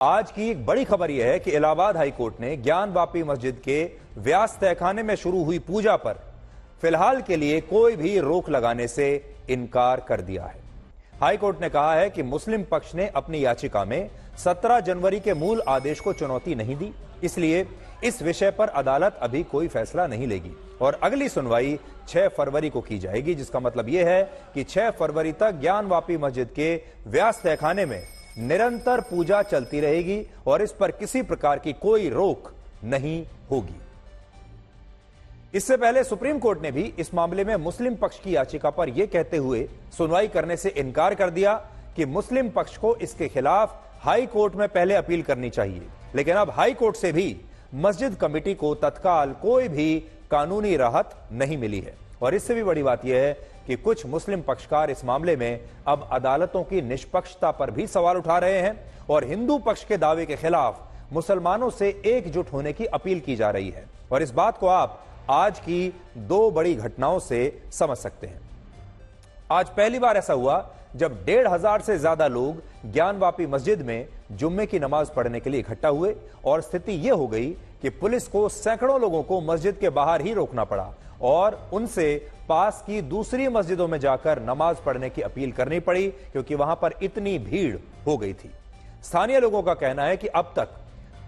आज की एक बड़ी खबर यह है कि इलाहाबाद हाई कोर्ट ने ज्ञानवापी मस्जिद के व्यास तहखाने में शुरू हुई पूजा पर फिलहाल के लिए कोई भी रोक लगाने से इनकार कर दिया है। हाई कोर्ट ने कहा है कि मुस्लिम पक्ष ने अपनी याचिका में 17 जनवरी के मूल आदेश को चुनौती नहीं दी, इसलिए इस विषय पर अदालत अभी कोई फैसला नहीं लेगी और अगली सुनवाई 6 फरवरी को की जाएगी, जिसका मतलब यह है कि 6 फरवरी तक ज्ञानवापी मस्जिद के व्यास तहखाने में निरंतर पूजा चलती रहेगी और इस पर किसी प्रकार की कोई रोक नहीं होगी। इससे पहले सुप्रीम कोर्ट ने भी इस मामले में मुस्लिम पक्ष की याचिका पर यह कहते हुए सुनवाई करने से इनकार कर दिया कि मुस्लिम पक्ष को इसके खिलाफ हाई कोर्ट में पहले अपील करनी चाहिए, लेकिन अब हाई कोर्ट से भी मस्जिद कमेटी को तत्काल कोई भी कानूनी राहत नहीं मिली है। और इससे भी बड़ी बात यह है कि कुछ मुस्लिम पक्षकार इस मामले में अब अदालतों की निष्पक्षता पर भी सवाल उठा रहे हैं और हिंदू पक्ष के दावे के खिलाफ मुसलमानों से एकजुट होने की अपील की जा रही है। और इस बात को आप आज की 2 बड़ी घटनाओं से समझ सकते हैं। आज पहली बार ऐसा हुआ जब 1,500 से ज्यादा लोग ज्ञानवापी मस्जिद में जुम्मे की नमाज पढ़ने के लिए इकट्ठा हुए और स्थिति यह हो गई कि पुलिस को सैकड़ों लोगों को मस्जिद के बाहर ही रोकना पड़ा और उनसे पास की दूसरी मस्जिदों में जाकर नमाज पढ़ने की अपील करनी पड़ी, क्योंकि वहां पर इतनी भीड़ हो गई थी। स्थानीय लोगों का कहना है कि अब तक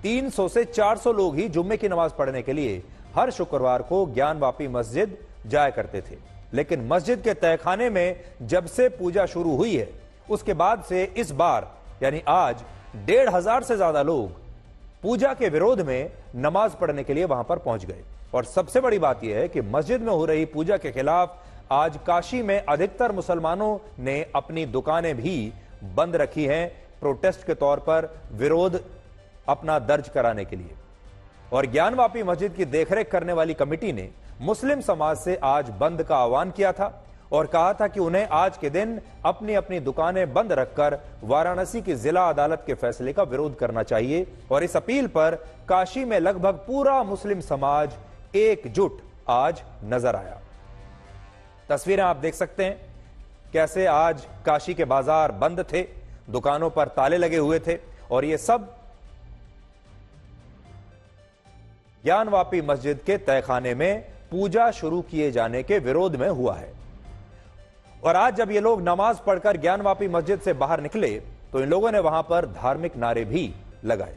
300 से 400 लोग ही जुम्मे की नमाज पढ़ने के लिए हर शुक्रवार को ज्ञानवापी मस्जिद जाया करते थे, लेकिन मस्जिद के तहखाने में जब से पूजा शुरू हुई है उसके बाद से इस बार यानी आज 1,500 से ज्यादा लोग पूजा के विरोध में नमाज पढ़ने के लिए वहां पर पहुंच गए। और सबसे बड़ी बात यह है कि मस्जिद में हो रही पूजा के खिलाफ आज काशी में अधिकतर मुसलमानों ने अपनी दुकानें भी बंद रखी हैं, प्रोटेस्ट के तौर पर विरोध अपना दर्ज कराने के लिए। और ज्ञानवापी मस्जिद की देखरेख करने वाली कमेटी ने मुस्लिम समाज से आज बंद का आह्वान किया था और कहा था कि उन्हें आज के दिन अपनी अपनी दुकानें बंद रखकर वाराणसी की जिला अदालत के फैसले का विरोध करना चाहिए। और इस अपील पर काशी में लगभग पूरा मुस्लिम समाज एकजुट आज नजर आया। तस्वीरें आप देख सकते हैं कैसे आज काशी के बाजार बंद थे, दुकानों पर ताले लगे हुए थे और यह सब ज्ञानवापी मस्जिद के तहखाने में पूजा शुरू किए जाने के विरोध में हुआ है। और आज जब ये लोग नमाज पढ़कर ज्ञानवापी मस्जिद से बाहर निकले तो इन लोगों ने वहां पर धार्मिक नारे भी लगाए।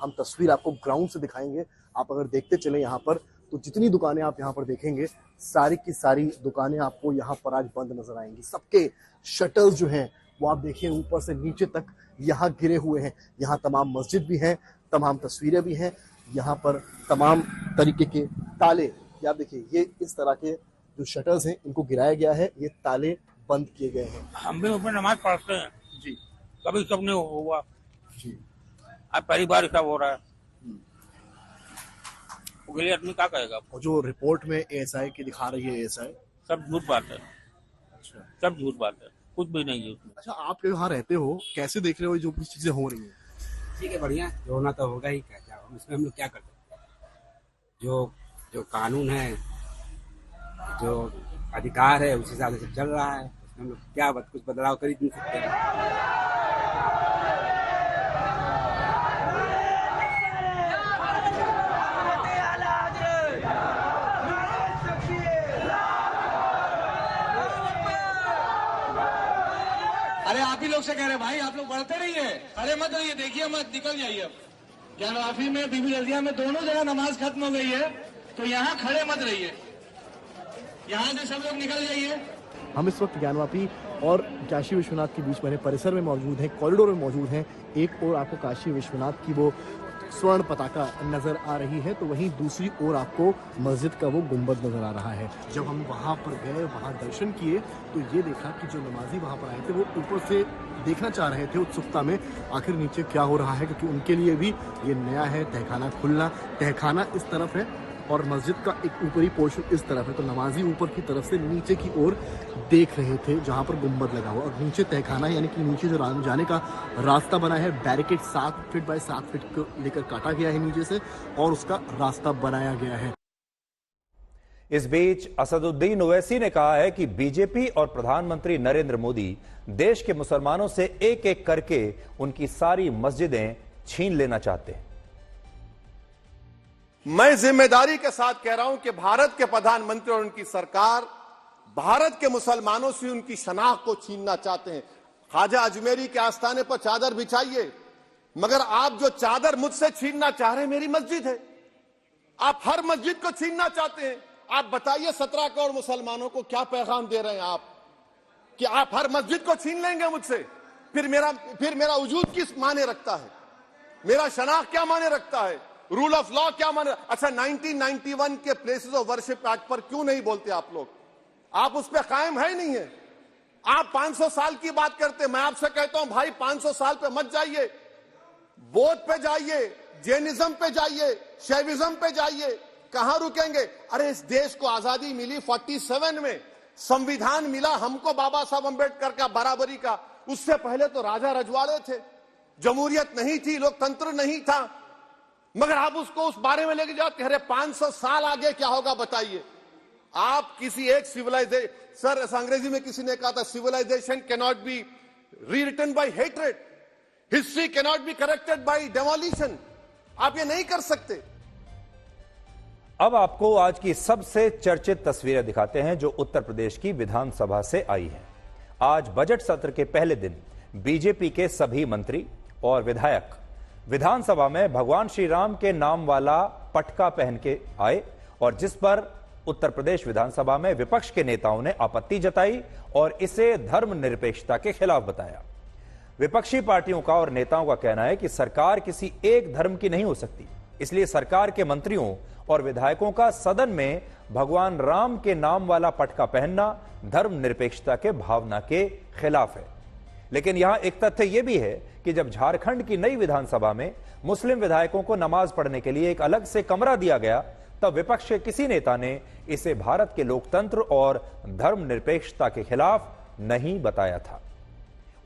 हम तस्वीर आपको ग्राउंड से दिखाएंगे। आप अगर देखते चले यहाँ पर तो जितनी दुकानें आप यहाँ पर देखेंगे सारी की सारी दुकानें आपको यहाँ पर आज बंद नजर आएंगी। सबके शटर्स जो हैं वो आप देखिए ऊपर से नीचे तक यहाँ गिरे हुए हैं। यहाँ तमाम मस्जिद भी हैं, तमाम तस्वीरें भी हैं, यहाँ पर तमाम तरीके के ताले, ये आप देखिए ये इस तरह के जो शटर्स हैं इनको गिराया गया है, ये ताले बंद किए गए हैं। हम भी ऊपर नमाज पढ़ते हैं जी, कभी सब नहीं हुआ जी, आज पहली बार सब हो रहा है। उसके लिए आदमी क्या कहेगा? और जो रिपोर्ट में एएसआई की दिखा रही है एएसआई, सब झूठ बात है। अच्छा, सब झूठ बात है, कुछ भी नहीं है उसमें। अच्छा, आप यहाँ रहते हो, कैसे देख रहे हो जो कुछ चीजें हो रही हैं? ठीक है, बढ़िया, जो होना तो होगा ही, क्या इसमें हम लोग क्या कर सकते हैं। जो कानून है, जो अधिकार है, उस हिसाब से चल रहा है। उसमें हम लोग क्या कुछ बदलाव कर ही नहीं सकते हैं। अरे आप ही लोग से कह रहे भाई, आप लोग बढ़ते रहिए, खड़े मत रहिए, देखिए मत, निकल जाइए। अब ज्ञानवापी में, बीबी रजिया में, दोनों जगह नमाज खत्म हो गई है, तो यहाँ खड़े मत रहिए, यहाँ से सब लोग निकल जाइए। हम इस वक्त ज्ञानवापी और काशी विश्वनाथ के बीच बने परिसर में मौजूद हैं, कॉरिडोर में मौजूद हैं। एक ओर आपको काशी विश्वनाथ की वो स्वर्ण पताका नजर आ रही है, तो वहीं दूसरी ओर आपको मस्जिद का वो गुंबद नजर आ रहा है। जब हम वहां पर गए, वहां दर्शन किए, तो ये देखा कि जो नमाजी वहां पर आए थे वो ऊपर से देखना चाह रहे थे उत्सुकता में आखिर नीचे क्या हो रहा है, क्योंकि उनके लिए भी ये नया है तहखाना खुलना। तहखाना इस तरफ है और मस्जिद का एक ऊपरी पोर्शन इस तरफ है, तो नमाजी ऊपर की तरफ से नीचे की ओर देख रहे थे जहां पर गुंबद लगा हुआ, और नीचे तहखाना यानी कि नीचे जो जाने का रास्ता बना है, बैरिकेड 7 फीट बाय 7 फीट को लेकर काटा गया है नीचे से और उसका रास्ता बनाया गया है। इस बीच असदुद्दीन ओवैसी ने कहा है कि बीजेपी और प्रधानमंत्री नरेंद्र मोदी देश के मुसलमानों से एक एक करके उनकी सारी मस्जिदें छीन लेना चाहते हैं। मैं जिम्मेदारी के साथ कह रहा हूं कि भारत के प्रधानमंत्री और उनकी सरकार भारत के मुसलमानों से उनकी शनाख्त को छीनना चाहते हैं। ख्वाजा अजमेरी के आस्थाने पर चादर बिछाइए, मगर आप जो चादर मुझसे छीनना चाह रहे हैं मेरी मस्जिद है, आप हर मस्जिद को छीनना चाहते हैं। आप बताइए 17 करोड़ मुसलमानों को क्या पैगाम दे रहे हैं आप कि आप हर मस्जिद को छीन लेंगे मुझसे? फिर मेरा वजूद किस माने रखता है? मेरा शनाख्त क्या माने रखता है? रूल ऑफ लॉ क्या माने? अच्छा, 1991 के प्लेसेस ऑफ वर्शिप एक्ट पर क्यों नहीं बोलते आप लोग? आप उस पर कायम है नहीं है। आप 500 साल की बात करते, मैं आपसे कहता हूं भाई 500 साल पे मत जाइए, बौद्ध पे जाइए, जैनिज्म पे जाइए, शैविज्म पे जाइए, कहां रुकेंगे? अरे इस देश को आजादी मिली 47 में, संविधान मिला हमको बाबा साहब अंबेडकर का बराबरी का। उससे पहले तो राजा रजवाड़े थे, जमहूरियत नहीं थी, लोकतंत्र नहीं था, मगर आप उसको उस बारे में लेके जाते। अरे 500 साल आगे क्या होगा बताइए? आप किसी एक सिविलाइजेशन, सर अंग्रेजी में किसी ने कहा था civilization can not be rewritten by hatred, history can not be corrected by demolition. आप ये नहीं कर सकते। अब आपको आज की सबसे चर्चित तस्वीरें दिखाते हैं जो उत्तर प्रदेश की विधानसभा से आई हैं। आज बजट सत्र के पहले दिन बीजेपी के सभी मंत्री और विधायक विधानसभा में भगवान श्री राम के नाम वाला पटका पहन के आए, और जिस पर उत्तर प्रदेश विधानसभा में विपक्ष के नेताओं ने आपत्ति जताई और इसे धर्मनिरपेक्षता के खिलाफ बताया। विपक्षी पार्टियों का और नेताओं का कहना है कि सरकार किसी एक धर्म की नहीं हो सकती, इसलिए सरकार के मंत्रियों और विधायकों का सदन में भगवान राम के नाम वाला पटका पहनना धर्मनिरपेक्षता के भावना के खिलाफ है। लेकिन यहां एक तथ्य यह भी है कि जब झारखंड की नई विधानसभा में मुस्लिम विधायकों को नमाज पढ़ने के लिए एक अलग से कमरा दिया गया, तब विपक्ष के किसी नेता ने इसे भारत के लोकतंत्र और धर्मनिरपेक्षता के खिलाफ नहीं बताया था।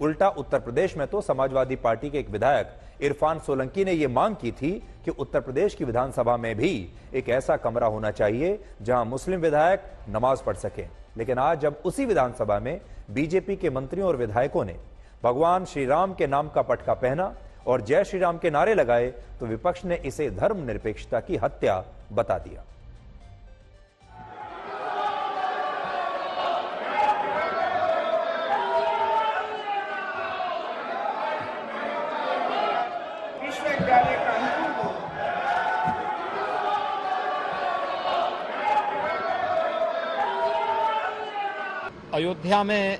उल्टा उत्तर प्रदेश में तो समाजवादी पार्टी के एक विधायक इरफान सोलंकी ने यह मांग की थी कि उत्तर प्रदेश की विधानसभा में भी एक ऐसा कमरा होना चाहिए जहां मुस्लिम विधायक नमाज पढ़ सकें। लेकिन आज जब उसी विधानसभा में बीजेपी के मंत्रियों और विधायकों ने भगवान श्री राम के नाम का पटका पहना और जय श्री राम के नारे लगाए, तो विपक्ष ने इसे धर्मनिरपेक्षता की हत्या बता दिया। अयोध्या में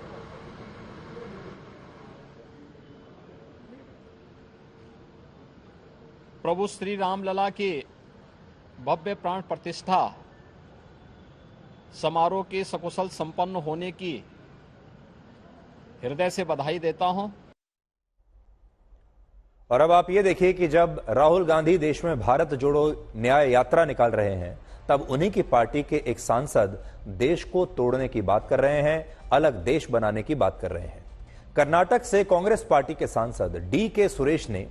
प्रभु श्री राम लला की भव्य प्राण प्रतिष्ठा समारोह के सकुशल संपन्न होने की हृदय से बधाई देता हूं। और अब आप ये देखिए कि जब राहुल गांधी देश में भारत जोड़ो न्याय यात्रा निकाल रहे हैं, तब उन्हीं की पार्टी के एक सांसद देश को तोड़ने की बात कर रहे हैं, अलग देश बनाने की बात कर रहे हैं। कर्नाटक से कांग्रेस पार्टी के सांसद डी.के. सुरेश ने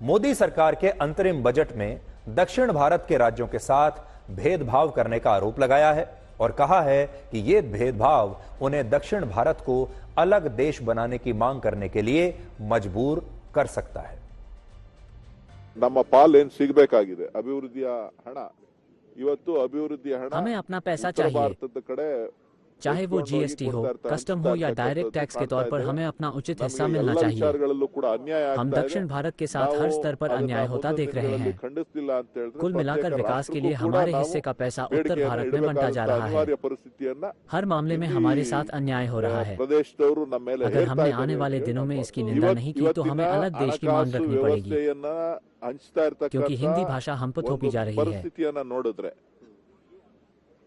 मोदी सरकार के अंतरिम बजट में दक्षिण भारत के राज्यों के साथ भेदभाव करने का आरोप लगाया है और कहा है कि यह भेदभाव उन्हें दक्षिण भारत को अलग देश बनाने की मांग करने के लिए मजबूर कर सकता है। ನಮ್ಮ ಪಾಲೇನ್ ಸಿಗಬೇಕಾಗಿದೆ ಅಭಿವೃದ್ಧಿಯ ಹಣ ಇವತ್ತು ಅಭಿವೃದ್ಧಿಯ ಹಣ हमें अपना पैसा ಉತ್ತರ चाहिए। ಭಾರತದ ಕಡೆ चाहे वो जीएसटी हो, कस्टम हो या डायरेक्ट टैक्स के तौर पर हमें अपना उचित हिस्सा मिलना चाहिए। हम दक्षिण भारत के साथ हर स्तर पर अन्याय होता देख रहे हैं। कुल मिलाकर विकास के लिए हमारे हिस्से का पैसा उत्तर भारत में बंटा जा रहा है। हर मामले में हमारे साथ अन्याय हो रहा है। अगर हमने आने वाले दिनों में इसकी निंदा नहीं की तो हमें अलग देश की मांग रखनी पड़ेगी, क्योंकि हिंदी भाषा हम पर थोपी जा रही है।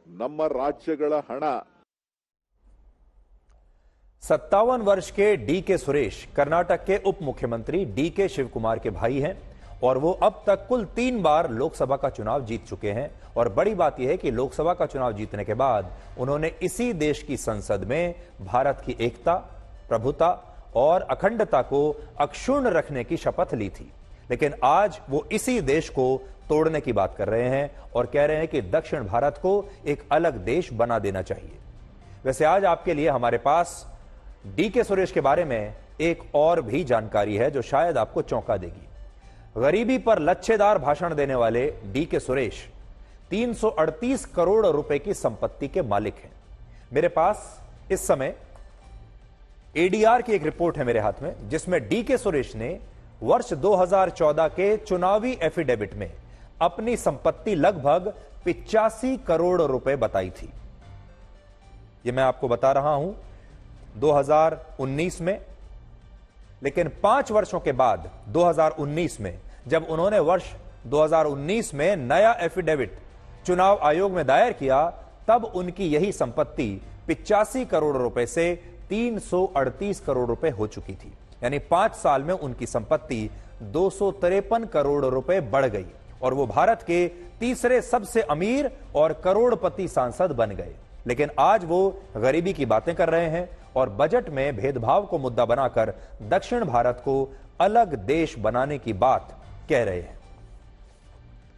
ನಮ್ಮ ರಾಜ್ಯಗಳ ಹಣ 57 वर्ष के डीके सुरेश कर्नाटक के उप मुख्यमंत्री डीके शिव कुमार के भाई हैं और वो अब तक कुल 3 बार लोकसभा का चुनाव जीत चुके हैं। और बड़ी बात यह है कि लोकसभा का चुनाव जीतने के बाद उन्होंने इसी देश की संसद में भारत की एकता, प्रभुता और अखंडता को अक्षुण्ण रखने की शपथ ली थी। लेकिन आज वो इसी देश को तोड़ने की बात कर रहे हैं और कह रहे हैं कि दक्षिण भारत को एक अलग देश बना देना चाहिए। वैसे आज आपके लिए हमारे पास डीके सुरेश के बारे में एक और भी जानकारी है जो शायद आपको चौंका देगी। गरीबी पर लच्छेदार भाषण देने वाले डीके सुरेश 338 करोड़ रुपए की संपत्ति के मालिक हैं। मेरे पास इस समय एडीआर की एक रिपोर्ट है मेरे हाथ में, जिसमें डीके सुरेश ने वर्ष 2014 के चुनावी एफिडेविट में अपनी संपत्ति लगभग 85 करोड़ रुपए बताई थी। यह मैं आपको बता रहा हूं 2019 में, लेकिन 5 वर्षों के बाद 2019 में जब उन्होंने वर्ष 2019 में नया एफिडेविट चुनाव आयोग में दायर किया, तब उनकी यही संपत्ति 85 करोड़ रुपए से 338 करोड़ रुपए हो चुकी थी। यानी 5 साल में उनकी संपत्ति 253 करोड़ रुपए बढ़ गई और वो भारत के तीसरे सबसे अमीर और करोड़पति सांसद बन गए। लेकिन आज वो गरीबी की बातें कर रहे हैं और बजट में भेदभाव को मुद्दा बनाकर दक्षिण भारत को अलग देश बनाने की बात कह रहे हैं।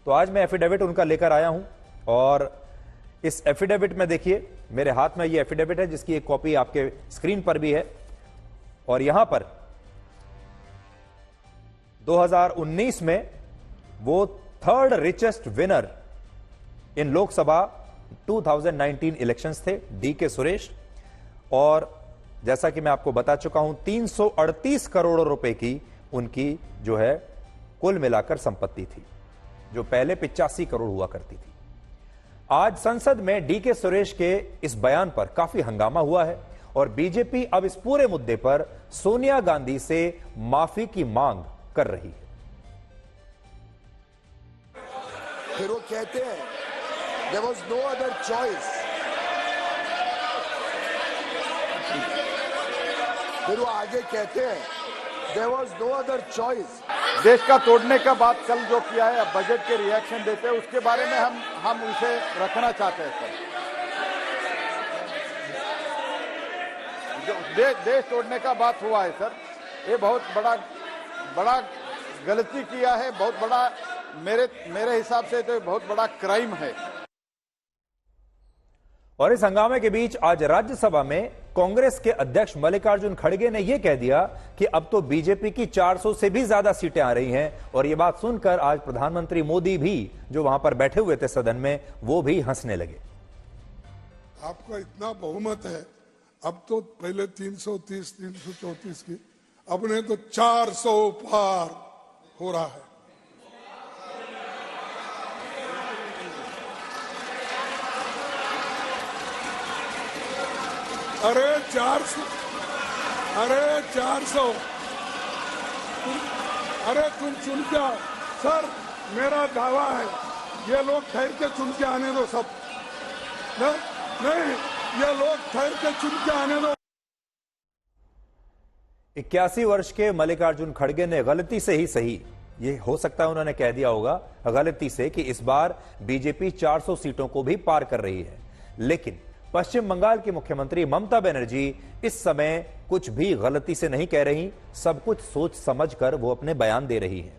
तो आज मैं एफिडेविट उनका लेकर आया हूं और इस एफिडेविट में देखिए, मेरे हाथ में ये एफिडेविट है जिसकी एक कॉपी आपके स्क्रीन पर भी है। और यहां पर 2019 में वो third richest winner in Lok Sabha 2019 elections थे, डीके सुरेश। और जैसा कि मैं आपको बता चुका हूं 338 करोड़ रुपए की उनकी जो है कुल मिलाकर संपत्ति थी, जो पहले 85 करोड़ हुआ करती थी। आज संसद में डीके सुरेश के इस बयान पर काफी हंगामा हुआ है और बीजेपी अब इस पूरे मुद्दे पर सोनिया गांधी से माफी की मांग कर रही है। फिर वो कहते हैं there was no other choice, फिर वो आगे कहते हैं there was no other choice। देश का तोड़ने का बात कल जो किया है, अब बजट के रिएक्शन देते हैं उसके बारे में हम उसे रखना चाहते हैं सर। जो देश तोड़ने का बात हुआ है सर, ये बहुत बड़ा गलती किया है, बहुत बड़ा मेरे हिसाब से तो बहुत बड़ा क्राइम है। और इस हंगामे के बीच आज राज्यसभा में कांग्रेस के अध्यक्ष मल्लिकार्जुन खड़गे ने यह कह दिया कि अब तो बीजेपी की 400 से भी ज्यादा सीटें आ रही हैं। और यह बात सुनकर आज प्रधानमंत्री मोदी भी, जो वहां पर बैठे हुए थे सदन में, वो भी हंसने लगे। आपका इतना बहुमत है, अब तो पहले 330 334 की, अब ने तो 400 पार हो रहा है। अरे 400, अरे तुम चुन के आओ सर, मेरा दावा है ये लोग ठहर के चुन के आने दो सब। नहीं, ये लोग ठहर के चुन के आने दो। 81 वर्ष के मल्लिकार्जुन खड़गे ने गलती से ही सही, ये हो सकता है उन्होंने कह दिया होगा गलती से, कि इस बार बीजेपी 400 सीटों को भी पार कर रही है। लेकिन पश्चिम बंगाल की मुख्यमंत्री ममता बनर्जी इस समय कुछ भी गलती से नहीं कह रही, सब कुछ सोच समझकर वो अपने बयान दे रही है।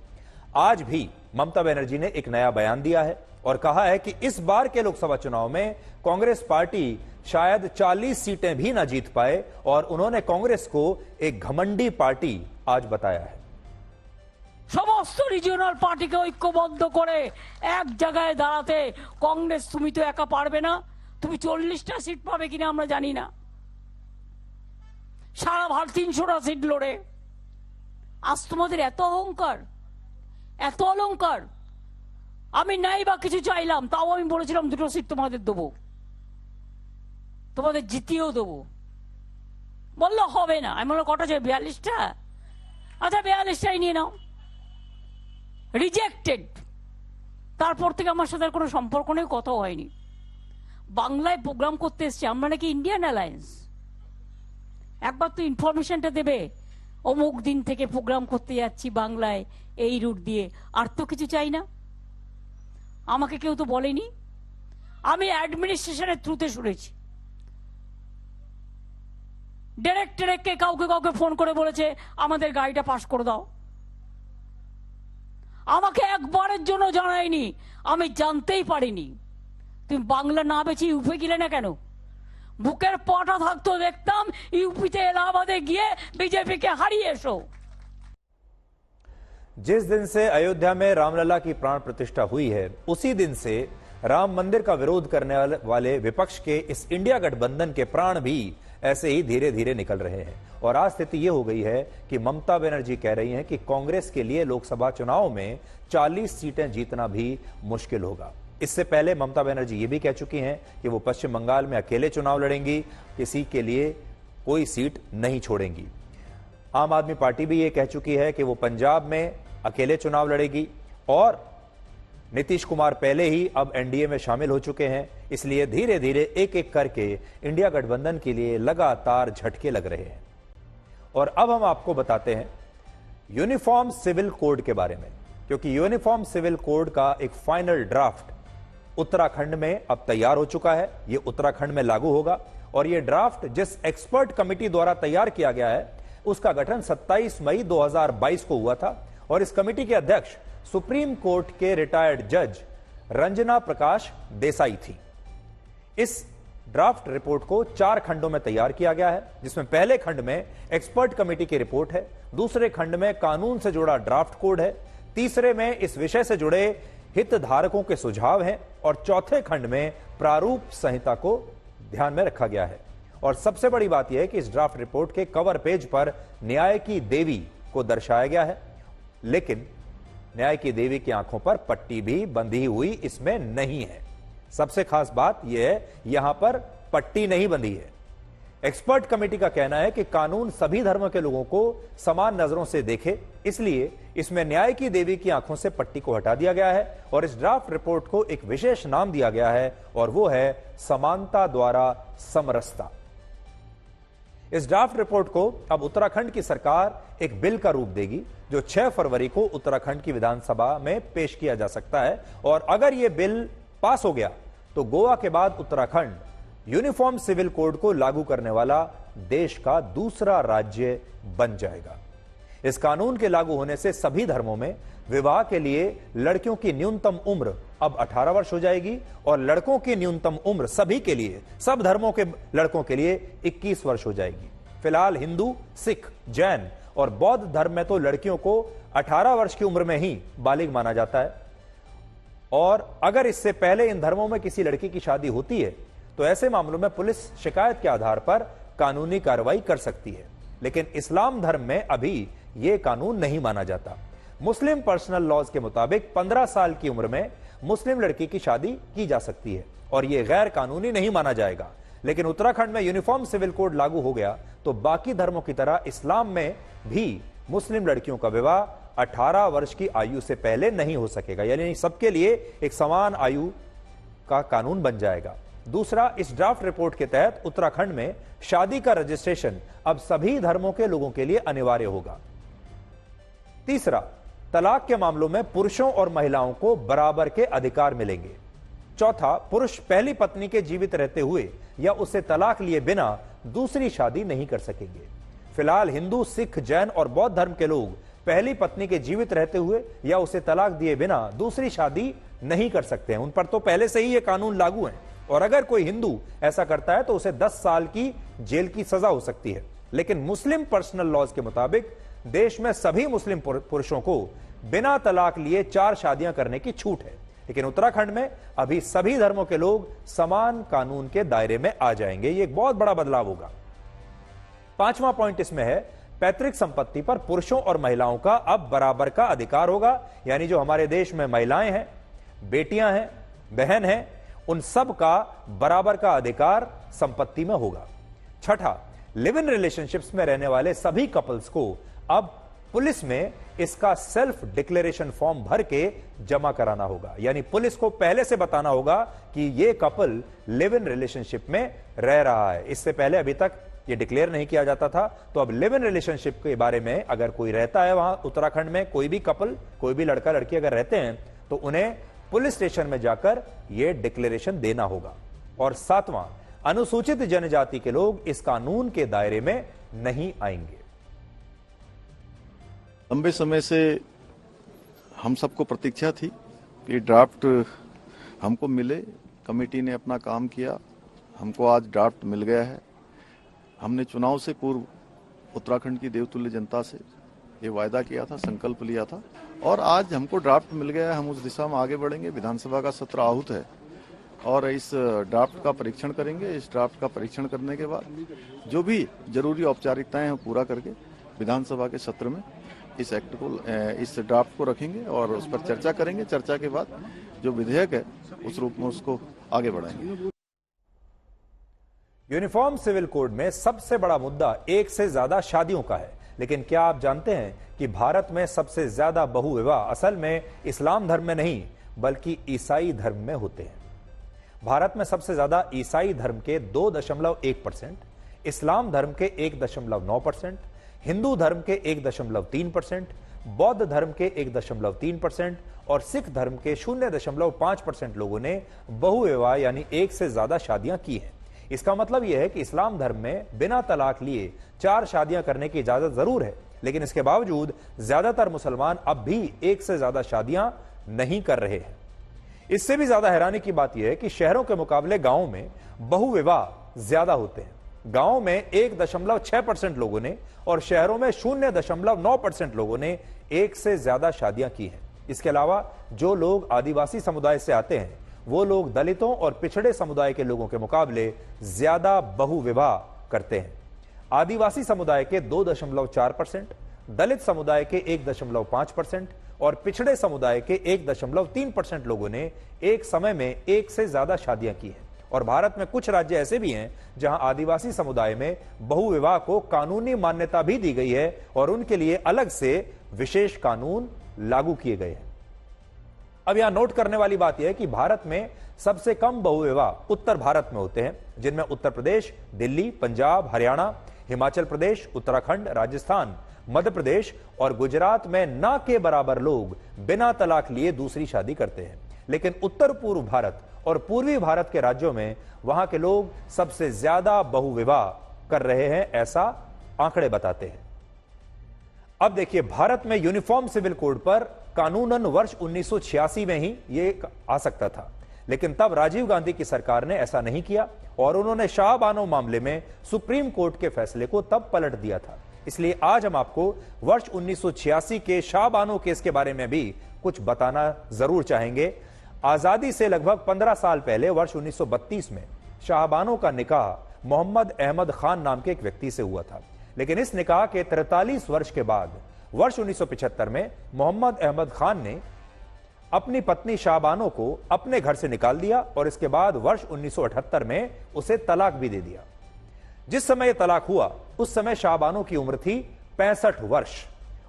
आज भी ममता बनर्जी ने एक नया बयान दिया है और कहा है कि इस बार के लोकसभा चुनाव में कांग्रेस पार्टी शायद 40 सीटें भी ना जीत पाए और उन्होंने कांग्रेस को एक घमंडी पार्टी आज बताया है। समस्त রিজিওনাল পার্টিকে ঐক্যবদ্ধ করে এক জায়গায় দাঁড়াতে কংগ্রেস তুমি তো একা পারবে না, তুমি 40টা সিট পাবে কিনা আমরা জানি না, সারা ভারত 300টা সিট লড়ে। আজ তোমাদের এত অহংকার, এত অলংকার। আমি নাই বা কিছু চাইলাম, তাও আমি বলেছিলাম 2টো সিট তোমাদের দেবো, তোমাদের জিতিয়েও দেবো। বললো হবে না। আমি বললাম কটা চাই? 42টা। আচ্ছা 42টাই নিয়ে নাও। রিজেক্টেড। তারপর থেকে আমার সাথে আর কোনো সম্পর্ক নেই, কথাও হয়নি। বাংলায় প্রোগ্রাম করতে এসছে, আমরা নাকি ইন্ডিয়ান অ্যালায়েন্স। একবার তো ইনফরমেশনটা দেবে, অমুক দিন থেকে প্রোগ্রাম করতে যাচ্ছি বাংলায় এই রুট দিয়ে। আর তো কিছু চাই না। আমাকে কেউ তো বলেনি, আমি অ্যাডমিনিস্ট্রেশনের থ্রুতে শুনেছি। ডিরেক্টরকে কাউকে কাউকে ফোন করে বলেছে আমাদের গাড়িটা পাস করে দাও। আমাকে একবারের জন্য জানায়নি, আমি জানতেই পারিনি। তুমি বাংলা না বেছে ইউপি গেলে না কেন? বুকের পাটা থাকতো দেখতাম यूपीতে इलाहाबादে গিয়ে बीजेपी के हारिए एसो। जिस दिन से अयोध्या में रामलला की प्राण प्रतिष्ठा हुई है, उसी दिन से राम मंदिर का विरोध करने वाले विपक्ष के इस इंडिया गठबंधन के प्राण भी ऐसे ही धीरे धीरे निकल रहे हैं। और आज स्थिति यह हो गई है कि ममता बनर्जी कह रही हैं कि कांग्रेस के लिए लोकसभा चुनाव में 40 सीटें जीतना भी मुश्किल होगा। इससे पहले ममता बनर्जी ये भी कह चुकी हैं कि वो पश्चिम बंगाल में अकेले चुनाव लड़ेंगी, किसी के लिए कोई सीट नहीं छोड़ेंगी। आम आदमी पार्टी भी ये कह चुकी है कि वो पंजाब में अकेले चुनाव लड़ेगी। और नीतीश कुमार पहले ही अब एनडीए में शामिल हो चुके हैं, इसलिए धीरे धीरे एक एक करके इंडिया गठबंधन के लिए लगातार झटके लग रहे हैं। और अब हम आपको बताते हैं यूनिफॉर्म सिविल कोड के बारे में, क्योंकि यूनिफॉर्म सिविल कोड का एक फाइनल ड्राफ्ट उत्तराखंड में अब तैयार हो चुका है। यह उत्तराखंड में लागू होगा। और यह ड्राफ्ट जिस एक्सपर्ट कमेटी द्वारा तैयार किया गया है, उसका गठन 27 मई 2022 को हुआ था। और इस कमेटी के अध्यक्ष सुप्रीम कोर्ट के रिटायर्ड जज रंजना प्रकाश देसाई थी। इस ड्राफ्ट रिपोर्ट को 4 खंडों में तैयार किया गया है, जिसमें पहले खंड में एक्सपर्ट कमेटी की रिपोर्ट है, दूसरे खंड में कानून से जुड़ा ड्राफ्ट कोड है, तीसरे में इस विषय से जुड़े हितधारकों के सुझाव हैं और चौथे खंड में प्रारूप संहिता को ध्यान में रखा गया है। और सबसे बड़ी बात यह है कि इस ड्राफ्ट रिपोर्ट के कवर पेज पर न्याय की देवी को दर्शाया गया है, लेकिन न्याय की देवी की आंखों पर पट्टी भी बंधी हुई इसमें नहीं है। सबसे खास बात यह है, यहां पर पट्टी नहीं बंधी है। एक्सपर्ट कमेटी का कहना है कि कानून सभी धर्मों के लोगों को समान नजरों से देखे, इसलिए इसमें न्याय की देवी की आंखों से पट्टी को हटा दिया गया है और इस ड्राफ्ट रिपोर्ट को एक विशेष नाम दिया गया है, और वो है समानता द्वारा समरसता। इस ड्राफ्ट रिपोर्ट को अब उत्तराखंड की सरकार एक बिल का रूप देगी, जो 6 फरवरी को उत्तराखंड की विधानसभा में पेश किया जा सकता है। और अगर यह बिल पास हो गया तो गोवा के बाद उत्तराखंड यूनिफॉर्म सिविल कोड को लागू करने वाला देश का दूसरा राज्य बन जाएगा। इस कानून के लागू होने से सभी धर्मों में विवाह के लिए लड़कियों की न्यूनतम उम्र अब 18 वर्ष हो जाएगी और लड़कों की न्यूनतम उम्र सभी के लिए, सब धर्मों के लड़कों के लिए 21 वर्ष हो जाएगी। फिलहाल हिंदू, सिख, जैन और बौद्ध धर्म में तो लड़कियों को 18 वर्ष की उम्र में ही बालिग माना जाता है। और अगर इससे पहले इन धर्मों में किसी लड़की की शादी होती है तो ऐसे मामलों में पुलिस शिकायत के आधार पर कानूनी कार्रवाई कर सकती है। लेकिन इस्लाम धर्म में अभी यह कानून नहीं माना जाता। मुस्लिम पर्सनल लॉज के मुताबिक 15 साल की उम्र में मुस्लिम लड़की की शादी की जा सकती है और यह गैर कानूनी नहीं माना जाएगा। लेकिन उत्तराखंड में यूनिफॉर्म सिविल कोड लागू हो गया तो बाकी धर्मों की तरह इस्लाम में भी मुस्लिम लड़कियों का विवाह 18 वर्ष की आयु से पहले नहीं हो सकेगा, यानी सबके लिए एक समान आयु का कानून बन जाएगा। दूसरा, इस ड्राफ्ट रिपोर्ट के तहत उत्तराखंड में शादी का रजिस्ट्रेशन अब सभी धर्मों के लोगों के लिए अनिवार्य होगा। तीसरा, तलाक के मामलों में पुरुषों और महिलाओं को बराबर के अधिकार मिलेंगे। चौथा, पुरुष पहली पत्नी के जीवित रहते हुए या उसे तलाक लिए बिना दूसरी शादी नहीं कर सकेंगे। फिलहाल हिंदू, सिख, जैन और बौद्ध धर्म के लोग पहली पत्नी के जीवित रहते हुए या उसे तलाक दिए बिना दूसरी शादी नहीं कर सकते हैं। उन पर तो पहले से ही ये कानून लागू है और अगर कोई हिंदू ऐसा करता है तो उसे 10 साल की जेल की सजा हो सकती है। लेकिन मुस्लिम पर्सनल लॉज के मुताबिक देश में सभी मुस्लिम पुरुषों को बिना तलाक लिए 4 शादियां करने की छूट है। लेकिन उत्तराखंड में अभी सभी धर्मों के लोग समान कानून के दायरे में आ जाएंगे। ये एक बहुत बड़ा बदलाव होगा। 5वां पॉइंट इसमें है, पैतृक संपत्ति पर पुरुषों और महिलाओं का अब बराबर का अधिकार होगा। यानी जो हमारे देश में महिलाएं हैं, बेटियां हैं, बहन हैं, उन सब का बराबर का अधिकार संपत्ति में होगा। छठा, लिव इन रिलेशनशिप्स में रहने वाले सभी कपल्स को अब पुलिस में इसका सेल्फ डिक्लेरेशन फॉर्म भर के जमा कराना होगा। यानी पुलिस को पहले से बताना होगा कि ये कपल लिव इन रिलेशनशिप में रह रहा है। इससे पहले अभी तक ये डिक्लेयर नहीं किया जाता था। तो अब लिव इन रिलेशनशिप के बारे में अगर कोई रहता है वहां उत्तराखंड में, कोई भी कपल, कोई भी लड़का लड़की अगर रहते हैं, तो उन्हें पुलिस स्टेशन में जाकर यह डिक्लेरेशन देना होगा। और 7वां, अनुसूचित जनजाति के लोग इस कानून के दायरे में नहीं आएंगे। लंबे समय से हम सबको प्रतीक्षा थी कि ड्राफ्ट हमको मिले। कमेटी ने अपना काम किया, हमको आज ड्राफ्ट मिल गया है। हमने चुनाव से पूर्व उत्तराखंड की देवतुल्य जनता से ये वायदा किया था, संकल्प लिया था, और आज हमको ड्राफ्ट मिल गया है। हम उस दिशा में आगे बढ़ेंगे। विधानसभा का सत्र आहूत है और इस ड्राफ्ट का परीक्षण करेंगे। इस ड्राफ्ट का परीक्षण करने के बाद जो भी जरूरी औपचारिकताएं हैं पूरा करके विधानसभा के सत्र में इस एक्ट को, इस ड्राफ्ट को रखेंगे और उस पर चर्चा करेंगे। चर्चा के बाद जो विधेयक है उस रूप में उसको आगे बढ़ाएंगे। यूनिफॉर्म सिविल कोड में सबसे बड़ा मुद्दा एक से ज्यादा शादियों का है। लेकिन क्या आप जानते हैं कि भारत में सबसे ज्यादा बहुविवाह असल में इस्लाम धर्म में नहीं बल्कि ईसाई धर्म में होते हैं। भारत में सबसे ज्यादा ईसाई धर्म के 2.1%, इस्लाम धर्म के 1.9%, हिंदू धर्म के 1.3%, बौद्ध धर्म के 1.3% और सिख धर्म के 0.5% लोगों ने बहुविवाह यानी एक से ज्यादा शादियां की हैं। इसका मतलब यह है कि इस्लाम धर्म में बिना तलाक लिए 4 शादियां करने की इजाजत जरूर है, लेकिन इसके बावजूद ज्यादातर मुसलमान अब भी एक से ज्यादा शादियां नहीं कर रहे हैं। इससे भी ज्यादा हैरानी की बात यह है कि शहरों के मुकाबले गांवों में बहुविवाह ज्यादा होते हैं। गांवों में 1.6% लोगों ने और शहरों में 0.9% लोगों ने एक से ज्यादा शादियां की हैं। इसके अलावा जो लोग आदिवासी समुदाय से आते हैं वो लोग दलितों और पिछड़े समुदाय के लोगों के मुकाबले ज्यादा बहुविवाह करते हैं। आदिवासी समुदाय के 2.4%, दलित समुदाय के 1.5% और पिछड़े समुदाय के 1.3% लोगों ने एक समय में एक से ज्यादा शादियां की हैं। और भारत में कुछ राज्य ऐसे भी हैं जहां आदिवासी समुदाय में बहुविवाह को कानूनी मान्यता भी दी गई है और उनके लिए अलग से विशेष कानून लागू किए गए हैं। अब यहां नोट करने वाली बात यह है कि भारत में सबसे कम बहुविवाह उत्तर भारत में होते हैं, जिनमें उत्तर प्रदेश, दिल्ली, पंजाब, हरियाणा, हिमाचल प्रदेश, उत्तराखंड, राजस्थान, मध्य प्रदेश और गुजरात में ना के बराबर लोग बिना तलाक लिए दूसरी शादी करते हैं। लेकिन उत्तर पूर्व भारत और पूर्वी भारत के राज्यों में वहां के लोग सबसे ज्यादा बहुविवाह कर रहे हैं, ऐसा आंकड़े बताते हैं। अब देखिए, भारत में यूनिफॉर्म सिविल कोड पर कानूनन वर्ष 1986 में ही ये आ सकता था, लेकिन तब राजीव गांधी की सरकार ने ऐसा नहीं किया और उन्होंने शाहबानो मामले में सुप्रीम कोर्ट के फैसले को तब पलट दिया था। इसलिए आज हम आपको वर्ष 1986 के शाहबानो केस के बारे में भी कुछ बताना जरूर चाहेंगे। आजादी से लगभग 15 साल पहले वर्ष 1932 में शाहबानो का निकाह मोहम्मद अहमद खान नाम के एक व्यक्ति से हुआ था, लेकिन इस निकाह के 43 वर्ष के बाद वर्ष 1975 में मोहम्मद अहमद खान ने अपनी पत्नी शाहबानो को अपने घर से निकाल दिया और इसके बाद वर्ष 1978 में उसे तलाक भी दे दिया। जिस समय यह तलाक हुआ उस समय शाहबानो की उम्र थी 65 वर्ष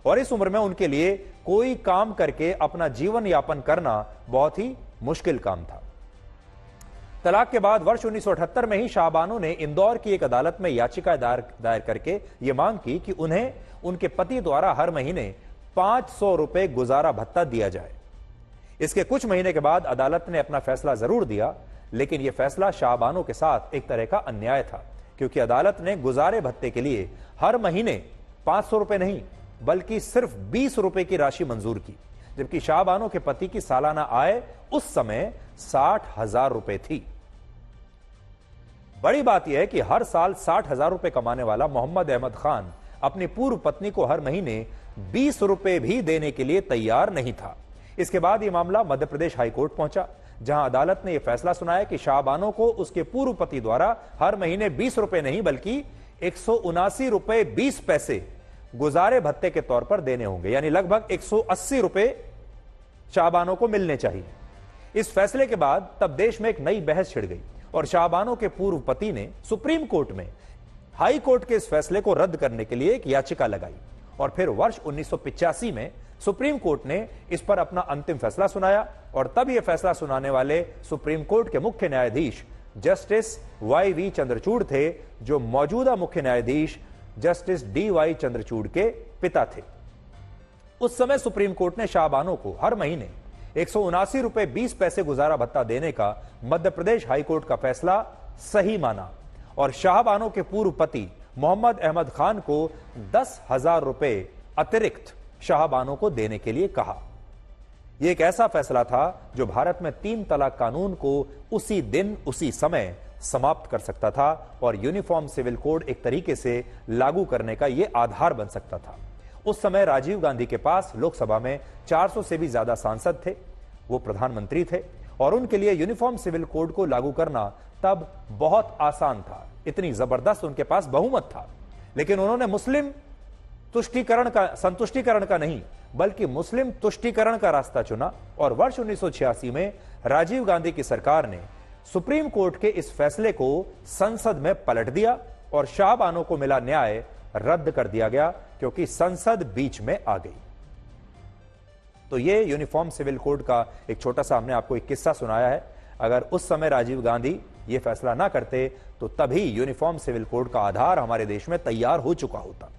और इस उम्र में उनके लिए कोई काम करके अपना जीवन यापन करना बहुत ही मुश्किल काम था। तलाक के बाद वर्ष 1978 में ही शाहबानो ने इंदौर की एक अदालत में याचिका दायर करके यह मांग की कि उन्हें उनके पति द्वारा हर महीने 500 रुपए गुजारा भत्ता दिया जाए। इसके कुछ महीने के बाद अदालत ने अपना फैसला जरूर दिया, लेकिन यह फैसला शाहबानो के साथ एक तरह का अन्याय था, क्योंकि अदालत ने गुजारे भत्ते के लिए हर महीने 500 रुपए नहीं बल्कि सिर्फ 20 रुपए की राशि मंजूर की, जबकि शाहबानो के पति की सालाना आय उस समय 60,000 रुपए थी। बड़ी बात यह है कि हर साल 60,000 रुपए कमाने वाला मोहम्मद अहमद खान अपनी पूर्व पत्नी को हर महीने 20 रुपए भी देने के लिए तैयार नहीं था। इसके बाद यह मामला मध्य प्रदेश हाईकोर्ट पहुंचा, जहां अदालत ने यह फैसला सुनाया कि शाहबानो को उसके पूर्व पति द्वारा हर महीने 20 रुपए नहीं बल्कि 179 रुपए 20 पैसे गुजारे भत्ते के तौर पर देने होंगे, यानी लगभग 180 रुपए शाहबानो को मिलने चाहिए। इस फैसले के बाद तब देश में एक नई बहस छिड़ गई और शाहबानो के पूर्व पति ने सुप्रीम कोर्ट में हाई कोर्ट के इस फैसले को रद्द करने के लिए एक याचिका लगाई और फिर वर्ष 1985 में सुप्रीम कोर्ट ने इस पर अपना अंतिम फैसला सुनाया और तब यह फैसला सुनाने वाले सुप्रीम कोर्ट के मुख्य न्यायाधीश जस्टिस वाई.वी. चंद्रचूड़ थे, जो मौजूदा मुख्य न्यायाधीश जस्टिस डी.वाई. चंद्रचूड़ के पिता थे। उस समय सुप्रीम कोर्ट ने शाहबानो को हर महीने 179 रुपए 20 पैसे गुजारा भत्ता देने का मध्य प्रदेश हाईकोर्ट का फैसला सही माना और शाहबानो के पूर्व पति मोहम्मद अहमद खान को 10,000 रुपए अतिरिक्त शाहबानो को देने के लिए कहा। यह एक ऐसा फैसला था जो भारत में 3 तलाक कानून को उसी दिन उसी समय समाप्त कर सकता था और यूनिफॉर्म सिविल कोड एक तरीके से लागू करने का यह आधार बन सकता था। उस समय राजीव गांधी के पास लोकसभा में 400 से भी ज्यादा सांसद थे, वो प्रधानमंत्री थे और उनके लिए यूनिफॉर्म सिविल कोड को लागू करना तब बहुत आसान था, इतनी जबरदस्त उनके पास बहुमत था। लेकिन उन्होंने मुस्लिम संतुष्टिकरण का नहीं बल्कि मुस्लिम तुष्टीकरण का रास्ता चुना और वर्ष 1986 में राजीव गांधी की सरकार ने सुप्रीम कोर्ट के इस फैसले को संसद में पलट दिया और शाहबानो को मिला न्याय रद्द कर दिया गया क्योंकि संसद बीच में आ गई। तो यह यूनिफॉर्म सिविल कोड का एक छोटा सा हमने आपको एक किस्सा सुनाया है। अगर उस समय राजीव गांधी यह फैसला ना करते तो तभी यूनिफॉर्म सिविल कोड का आधार हमारे देश में तैयार हो चुका होता।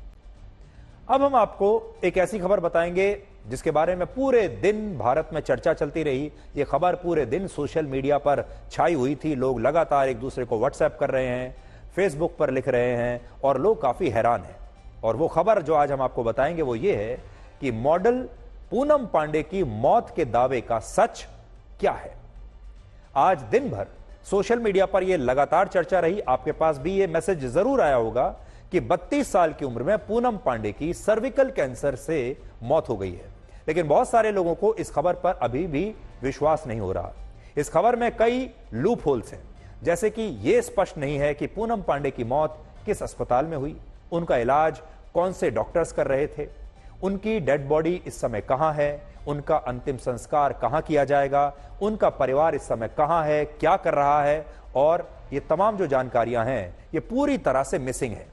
अब हम आपको एक ऐसी खबर बताएंगे जिसके बारे में पूरे दिन भारत में चर्चा चलती रही। यह खबर पूरे दिन सोशल मीडिया पर छाई हुई थी, लोग लगातार एक दूसरे को व्हाट्सएप कर रहे हैं, फेसबुक पर लिख रहे हैं और लोग काफी हैरान हैं। और वो खबर जो आज हम आपको बताएंगे वो ये है कि मॉडल पूनम पांडे की मौत के दावे का सच क्या है। आज दिन भर सोशल मीडिया पर यह लगातार चर्चा रही। आपके पास भी यह मैसेज जरूर आया होगा कि 32 साल की उम्र में पूनम पांडे की सर्विकल कैंसर से मौत हो गई है। लेकिन बहुत सारे लोगों को इस खबर पर अभी भी विश्वास नहीं हो रहा। इस खबर में कई लूप होल्स हैं, जैसे कि यह स्पष्ट नहीं है कि पूनम पांडे की मौत किस अस्पताल में हुई, उनका इलाज कौन से डॉक्टर्स कर रहे थे, उनकी डेड बॉडी इस समय कहां है, उनका अंतिम संस्कार कहां किया जाएगा, उनका परिवार इस समय कहां है, क्या कर रहा है, और ये तमाम जो जानकारियां हैं ये पूरी तरह से मिसिंग है।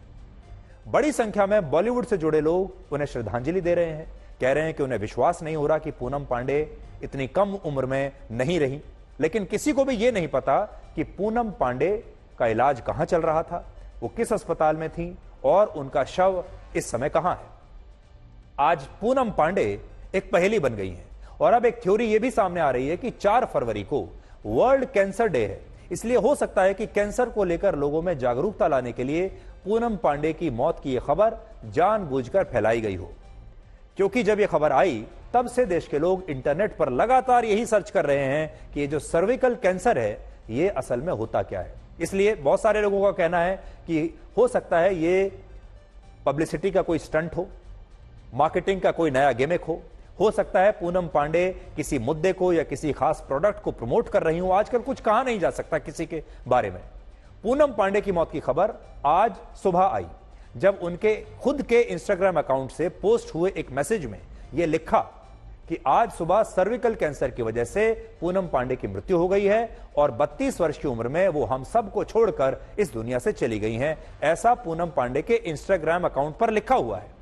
बड़ी संख्या में बॉलीवुड से जुड़े लोग उन्हें श्रद्धांजलि दे रहे हैं, कह रहे हैं कि उन्हें विश्वास नहीं हो रहा कि पूनम पांडे इतनी कम उम्र में नहीं रही। लेकिन किसी को भी यह नहीं पता कि पूनम पांडे का इलाज कहां चल रहा था, वो किस अस्पताल में थी और उनका शव इस समय कहां है। आज पूनम पांडे एक पहेली बन गई है और अब एक थ्योरी यह भी सामने आ रही है कि 4 फरवरी को वर्ल्ड कैंसर डे है, इसलिए हो सकता है कि कैंसर को लेकर लोगों में जागरूकता लाने के लिए पूनम पांडे की मौत की यह खबर जानबूझकर फैलाई गई हो। क्योंकि जब यह खबर आई तब से देश के लोग इंटरनेट पर लगातार यही सर्च कर रहे हैं कि ये जो सर्विकल कैंसर है ये असल में होता क्या है। इसलिए बहुत सारे लोगों का कहना है कि हो सकता है ये पब्लिसिटी का कोई स्टंट हो, मार्केटिंग का कोई नया गिमिक हो सकता है पूनम पांडे किसी मुद्दे को या किसी खास प्रोडक्ट को प्रमोट कर रही हो। आजकल कुछ कहा नहीं जा सकता किसी के बारे में। पूनम पांडे की मौत की खबर आज सुबह आई जब उनके खुद के इंस्टाग्राम अकाउंट से पोस्ट हुए एक मैसेज में यह लिखा कि आज सुबह सर्विकल कैंसर की वजह से पूनम पांडे की मृत्यु हो गई है और 32 वर्ष की उम्र में वो हम सबको छोड़कर इस दुनिया से चली गई हैं। ऐसा पूनम पांडे के इंस्टाग्राम अकाउंट पर लिखा हुआ है।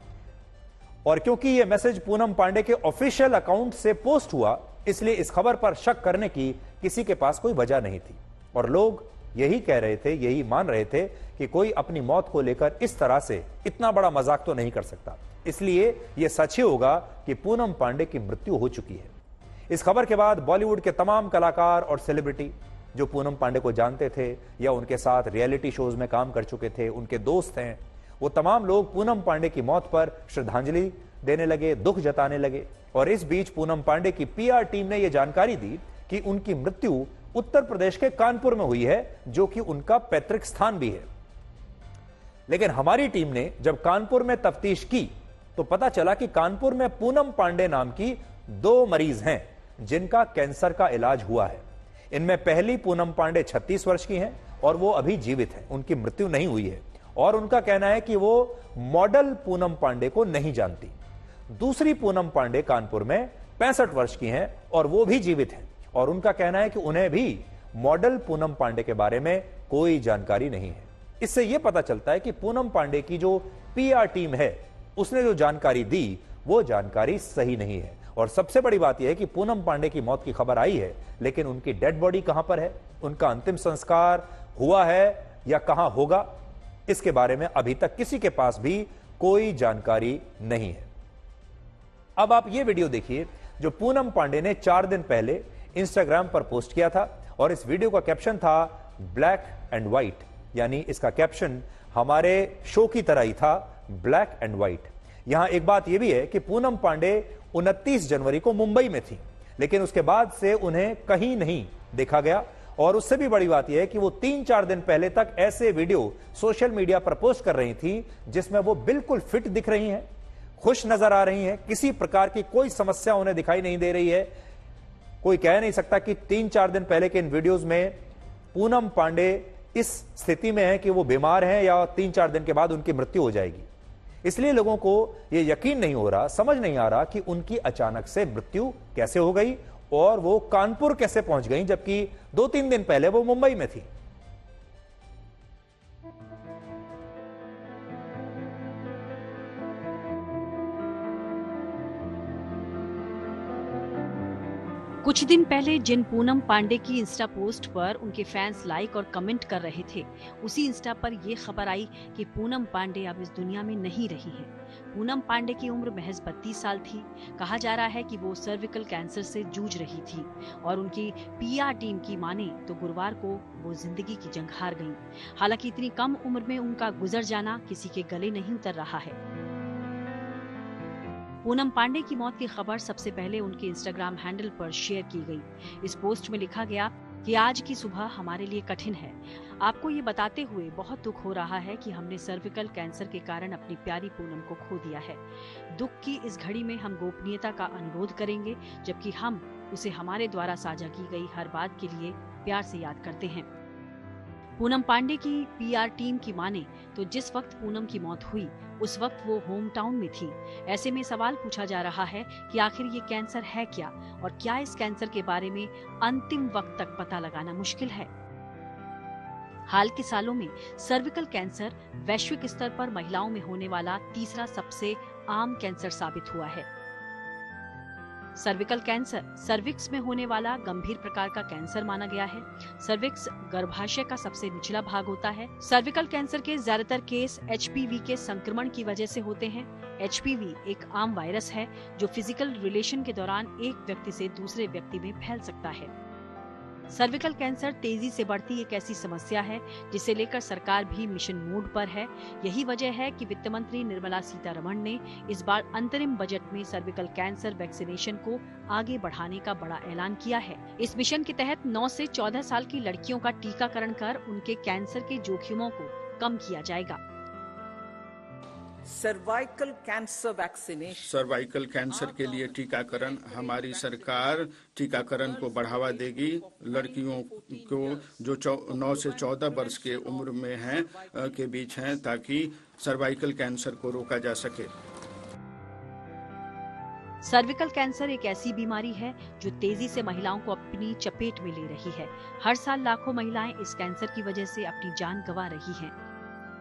और क्योंकि यह मैसेज पूनम पांडे के ऑफिशियल अकाउंट से पोस्ट हुआ, इसलिए इस खबर पर शक करने की किसी के पास कोई वजह नहीं थी और लोग यही कह रहे थे, यही मान रहे थे कि कोई अपनी मौत को लेकर इस तरह से इतना बड़ा मजाक तो नहीं कर सकता। इसलिए यह सच ही होगा कि पूनम पांडे की मृत्यु हो चुकी है। इस खबर के बाद बॉलीवुड के तमाम कलाकार और सेलिब्रिटी जो पूनम पांडे को जानते थे या उनके साथ रियलिटी शोज में काम कर चुके थे, उनके दोस्त हैं, वो तमाम लोग पूनम पांडे की मौत पर श्रद्धांजलि देने लगे, दुख जताने लगे। और इस बीच पूनम पांडे की पीआर टीम ने यह जानकारी दी कि उनकी मृत्यु उत्तर प्रदेश के कानपुर में हुई है, जो कि उनका पैतृक स्थान भी है। लेकिन हमारी टीम ने जब कानपुर में तफ्तीश की तो पता चला कि कानपुर में पूनम पांडे नाम की 2 मरीज हैं जिनका कैंसर का इलाज हुआ है। इनमें पहली पूनम पांडे 36 वर्ष की हैं और वो अभी जीवित हैं, उनकी मृत्यु नहीं हुई है और उनका कहना है कि वो मॉडल पूनम पांडे को नहीं जानती। दूसरी पूनम पांडे कानपुर में 65 वर्ष की हैं और वो भी जीवित हैं और उनका कहना है कि उन्हें भी मॉडल पूनम पांडे के बारे में कोई जानकारी नहीं है। इससे यह पता चलता है कि पूनम पांडे की जो पीआर टीम है उसने जो जानकारी दी वो जानकारी सही नहीं है। और सबसे बड़ी बात यह है कि पूनम पांडे की मौत की खबर आई है, लेकिन उनकी डेड बॉडी कहां पर है, उनका अंतिम संस्कार हुआ है या कहां होगा, इसके बारे में अभी तक किसी के पास भी कोई जानकारी नहीं है। अब आप ये वीडियो देखिए जो पूनम पांडे ने 4 दिन पहले इंस्टाग्राम पर पोस्ट किया था और इस वीडियो का कैप्शन था ब्लैक एंड व्हाइट, यानी इसका कैप्शन हमारे शो की तरह ही था, ब्लैक एंड व्हाइट। यहां एक बात यह भी है कि पूनम पांडे 29 जनवरी को मुंबई में थी, लेकिन उसके बाद से उन्हें कहीं नहीं देखा गया और उससे भी बड़ी बात यह है कि वो 3-4 दिन पहले तक ऐसे वीडियो सोशल मीडिया पर पोस्ट कर रही थी जिसमें वो बिल्कुल फिट दिख रही हैं, खुश नजर आ रही हैं, किसी प्रकार की कोई समस्या उन्हें दिखाई नहीं दे रही है। कोई कह नहीं सकता कि 3-4 दिन पहले के इन वीडियोस में पूनम पांडे इस स्थिति में है कि वो बीमार हैं या 3-4 दिन के बाद उनकी मृत्यु हो जाएगी। इसलिए लोगों को यह यकीन नहीं हो रहा, समझ नहीं आ रहा कि उनकी अचानक से मृत्यु कैसे हो गई और वो कानपुर कैसे पहुंच गई, जबकि 2-3 दिन पहले वो मुंबई में थी। कुछ दिन पहले जिन पूनम पांडे की इंस्टा पोस्ट पर उनके फैंस लाइक और कमेंट कर रहे थे, उसी इंस्टा पर यह खबर आई कि पूनम पांडे अब इस दुनिया में नहीं रही हैं। पूनम पांडे की उम्र महज 32 साल थी। कहा जा रहा है कि वो सर्विकल कैंसर से जूझ रही थी और उनकी पीआर टीम की माने तो गुरुवार को वो जिंदगी की जंग हार गईं। हालांकि इतनी कम उम्र में उनका गुजर जाना किसी के गले नहीं उतर रहा है। पूनम पांडे की मौत की खबर सबसे पहले उनके इंस्टाग्राम हैंडल पर शेयर की गई। इस पोस्ट में लिखा गया कि आज की सुबह हमारे लिए कठिन है। आपको ये बताते हुए बहुत दुख हो रहा है कि हमने सर्विकल कैंसर के कारण अपनी प्यारी पूनम को खो दिया है। दुख की इस घड़ी में हम गोपनीयता का अनुरोध करेंगे, जबकि हम उसे हमारे द्वारा साझा की गई हर बात के लिए प्यार से याद करते हैं। पूनम पांडे की पीआर टीम की माने तो जिस वक्त पूनम की मौत हुई उस वक्त वो होम टाउन में थी। ऐसे में सवाल पूछा जा रहा है कि आखिर ये कैंसर है क्या और क्या इस कैंसर के बारे में अंतिम वक्त तक पता लगाना मुश्किल है। हाल के सालों में सर्विकल कैंसर वैश्विक स्तर पर महिलाओं में होने वाला तीसरा सबसे आम कैंसर साबित हुआ है। सर्विकल कैंसर सर्विक्स में होने वाला गंभीर प्रकार का कैंसर माना गया है। सर्विक्स गर्भाशय का सबसे निचला भाग होता है। सर्विकल कैंसर के ज्यादातर केस एचपीवी के संक्रमण की वजह से होते हैं। एचपीवी एक आम वायरस है जो फिजिकल रिलेशन के दौरान एक व्यक्ति से दूसरे व्यक्ति में फैल सकता है। सर्विकल कैंसर तेजी से बढ़ती एक ऐसी समस्या है जिसे लेकर सरकार भी मिशन मोड पर है। यही वजह है कि वित्त मंत्री निर्मला सीतारमण ने इस बार अंतरिम बजट में सर्विकल कैंसर वैक्सीनेशन को आगे बढ़ाने का बड़ा ऐलान किया है। इस मिशन के तहत 9 से 14 साल की लड़कियों का टीकाकरण कर उनके कैंसर के जोखिमों को कम किया जाएगा। Cervical cancer vaccination, cervical cancer के लिए टीकाकरण, हमारी सरकार टीकाकरण को बढ़ावा देगी। लड़कियों को जो 9 से 14 वर्ष के उम्र में हैं के बीच हैं, ताकि सर्वाइकल कैंसर को रोका जा सके। सर्विकल कैंसर एक ऐसी बीमारी है जो तेजी से महिलाओं को अपनी चपेट में ले रही है। हर साल लाखों महिलाएं इस कैंसर की वजह से अपनी जान गंवा रही हैं।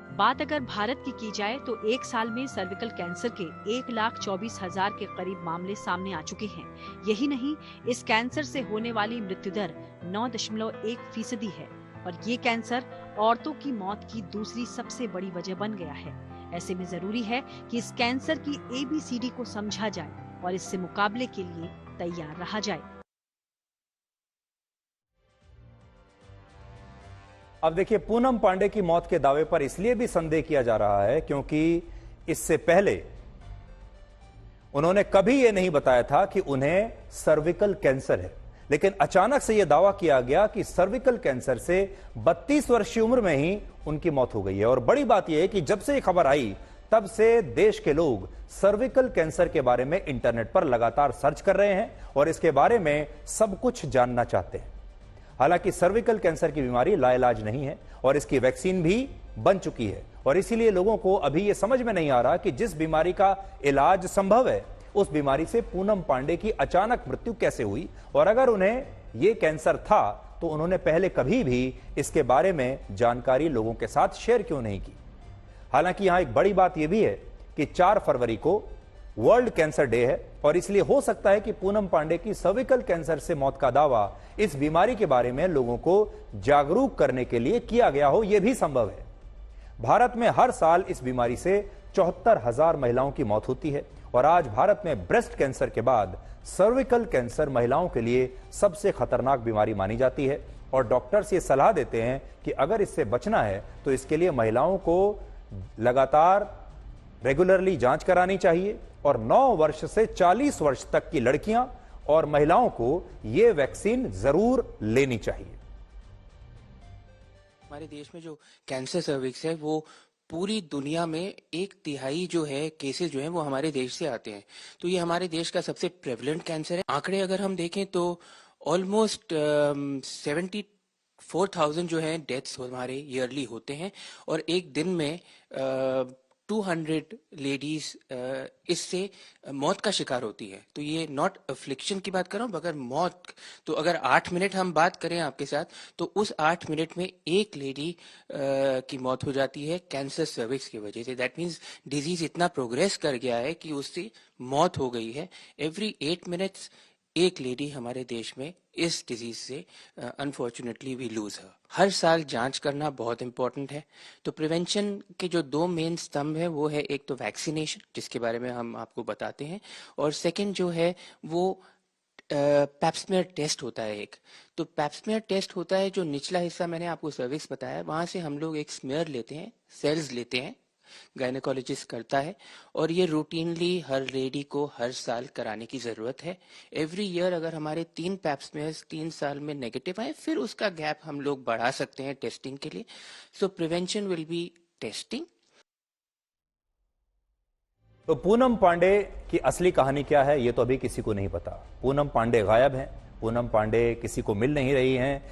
बात अगर भारत की जाए तो एक साल में सर्विकल कैंसर के 1,24,000 के करीब मामले सामने आ चुके हैं। यही नहीं, इस कैंसर से होने वाली मृत्यु दर 9.1% है और ये कैंसर औरतों की मौत की दूसरी सबसे बड़ी वजह बन गया है। ऐसे में जरूरी है कि इस कैंसर की ABCD को समझा जाए और इससे मुकाबले के लिए तैयार रहा जाए। अब देखिए, पूनम पांडे की मौत के दावे पर इसलिए भी संदेह किया जा रहा है क्योंकि इससे पहले उन्होंने कभी यह नहीं बताया था कि उन्हें सर्विकल कैंसर है, लेकिन अचानक से यह दावा किया गया कि सर्विकल कैंसर से 32 वर्ष की उम्र में ही उनकी मौत हो गई है। और बड़ी बात यह है कि जब से यह खबर आई तब से देश के लोग सर्विकल कैंसर के बारे में इंटरनेट पर लगातार सर्च कर रहे हैं और इसके बारे में सब कुछ जानना चाहते हैं। हालांकि सर्विकल कैंसर की बीमारी लाइलाज नहीं है और इसकी वैक्सीन भी बन चुकी है, और इसीलिए लोगों को अभी यह समझ में नहीं आ रहा कि जिस बीमारी का इलाज संभव है उस बीमारी से पूनम पांडे की अचानक मृत्यु कैसे हुई, और अगर उन्हें यह कैंसर था तो उन्होंने पहले कभी भी इसके बारे में जानकारी लोगों के साथ शेयर क्यों नहीं की। हालांकि यहां एक बड़ी बात यह भी है कि 4 फरवरी को वर्ल्ड कैंसर डे है और इसलिए हो सकता है कि पूनम पांडे की सर्विकल कैंसर से मौत का दावा इस बीमारी के बारे में लोगों को जागरूक करने के लिए किया गया हो, यह भी संभव है। भारत में हर साल इस बीमारी से 74,000 महिलाओं की मौत होती है और आज भारत में ब्रेस्ट कैंसर के बाद सर्विकल कैंसर महिलाओं के लिए सबसे खतरनाक बीमारी मानी जाती है और डॉक्टर्स ये सलाह देते हैं कि अगर इससे बचना है तो इसके लिए महिलाओं को लगातार रेगुलरली जांच करानी चाहिए और 9 वर्ष से 40 वर्ष तक की लड़कियां और महिलाओं को यह वैक्सीन जरूर लेनी चाहिए। हमारे देश में जो कैंसर सर्विक्स है वो पूरी दुनिया में 1/3 जो है केसेस जो है वो हमारे देश से आते हैं, तो ये हमारे देश का सबसे प्रेवलेंट कैंसर है। आंकड़े अगर हम देखें तो ऑलमोस्ट 74,000 जो है डेथ्स हमारे ईयरली होते हैं और एक दिन में 200 लेडीज इससे मौत का शिकार होती है। तो ये नॉट अफ्लिक्शन की बात कर रहा हूँ, अगर मौत, तो अगर 8 मिनट हम बात करें आपके साथ तो उस 8 मिनट में एक लेडी की मौत हो जाती है कैंसर सर्विक्स की वजह से। दैट मीन्स डिजीज इतना प्रोग्रेस कर गया है कि उससे मौत हो गई है। एवरी 8 मिनट्स एक लेडी हमारे देश में इस डिजीज से अनफॉर्चुनेटली वी लूज है। हर साल जांच करना बहुत इंपॉर्टेंट है। तो प्रिवेंशन के जो 2 मेन स्तंभ है वो है एक तो वैक्सीनेशन, जिसके बारे में हम आपको बताते हैं, और सेकंड जो है वो पैप्समेयर टेस्ट होता है एक। तो पैप्समेयर टेस्ट होता है जो निचला हिस्सा मैंने आपको सर्विक्स बताया, वहां से हम लोग एक स्मेयर लेते हैं, सेल्स लेते हैं, गायनेकोलॉजिस्ट करता है और ये रूटीनली हर लेडी को हर साल कराने की जरूरत है। एवरी ईयर अगर हमारे 3 पैप्समेयर्स 3 साल में नेगेटिव आए फिर उसका गैप हम लोग बढ़ा सकते हैं टेस्टिंग के लिए। सो प्रिवेंशन विल बी टेस्टिंग। तो पूनम पांडे की असली कहानी क्या है ये तो अभी किसी को नहीं पता। पूनम पांडे गायब हैं, पूनम पांडे किसी को मिल नहीं रही हैं,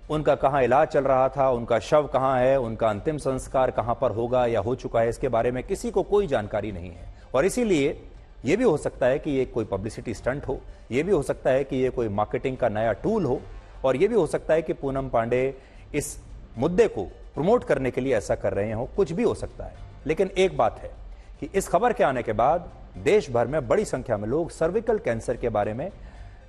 उनका कहां इलाज चल रहा था, उनका शव कहां है, उनका अंतिम संस्कार कहां पर होगा या हो चुका है, इसके बारे में किसी को कोई जानकारी नहीं है। और इसीलिए यह भी हो सकता है कि ये कोई पब्लिसिटी स्टंट हो, यह भी हो सकता है कि ये कोई मार्केटिंग का नया टूल हो, और यह भी हो सकता है कि पूनम पांडे इस मुद्दे को प्रमोट करने के लिए ऐसा कर रहे हो, कुछ भी हो सकता है। लेकिन एक बात है कि इस खबर के आने के बाद देश भर में बड़ी संख्या में लोग सर्विकल कैंसर के बारे में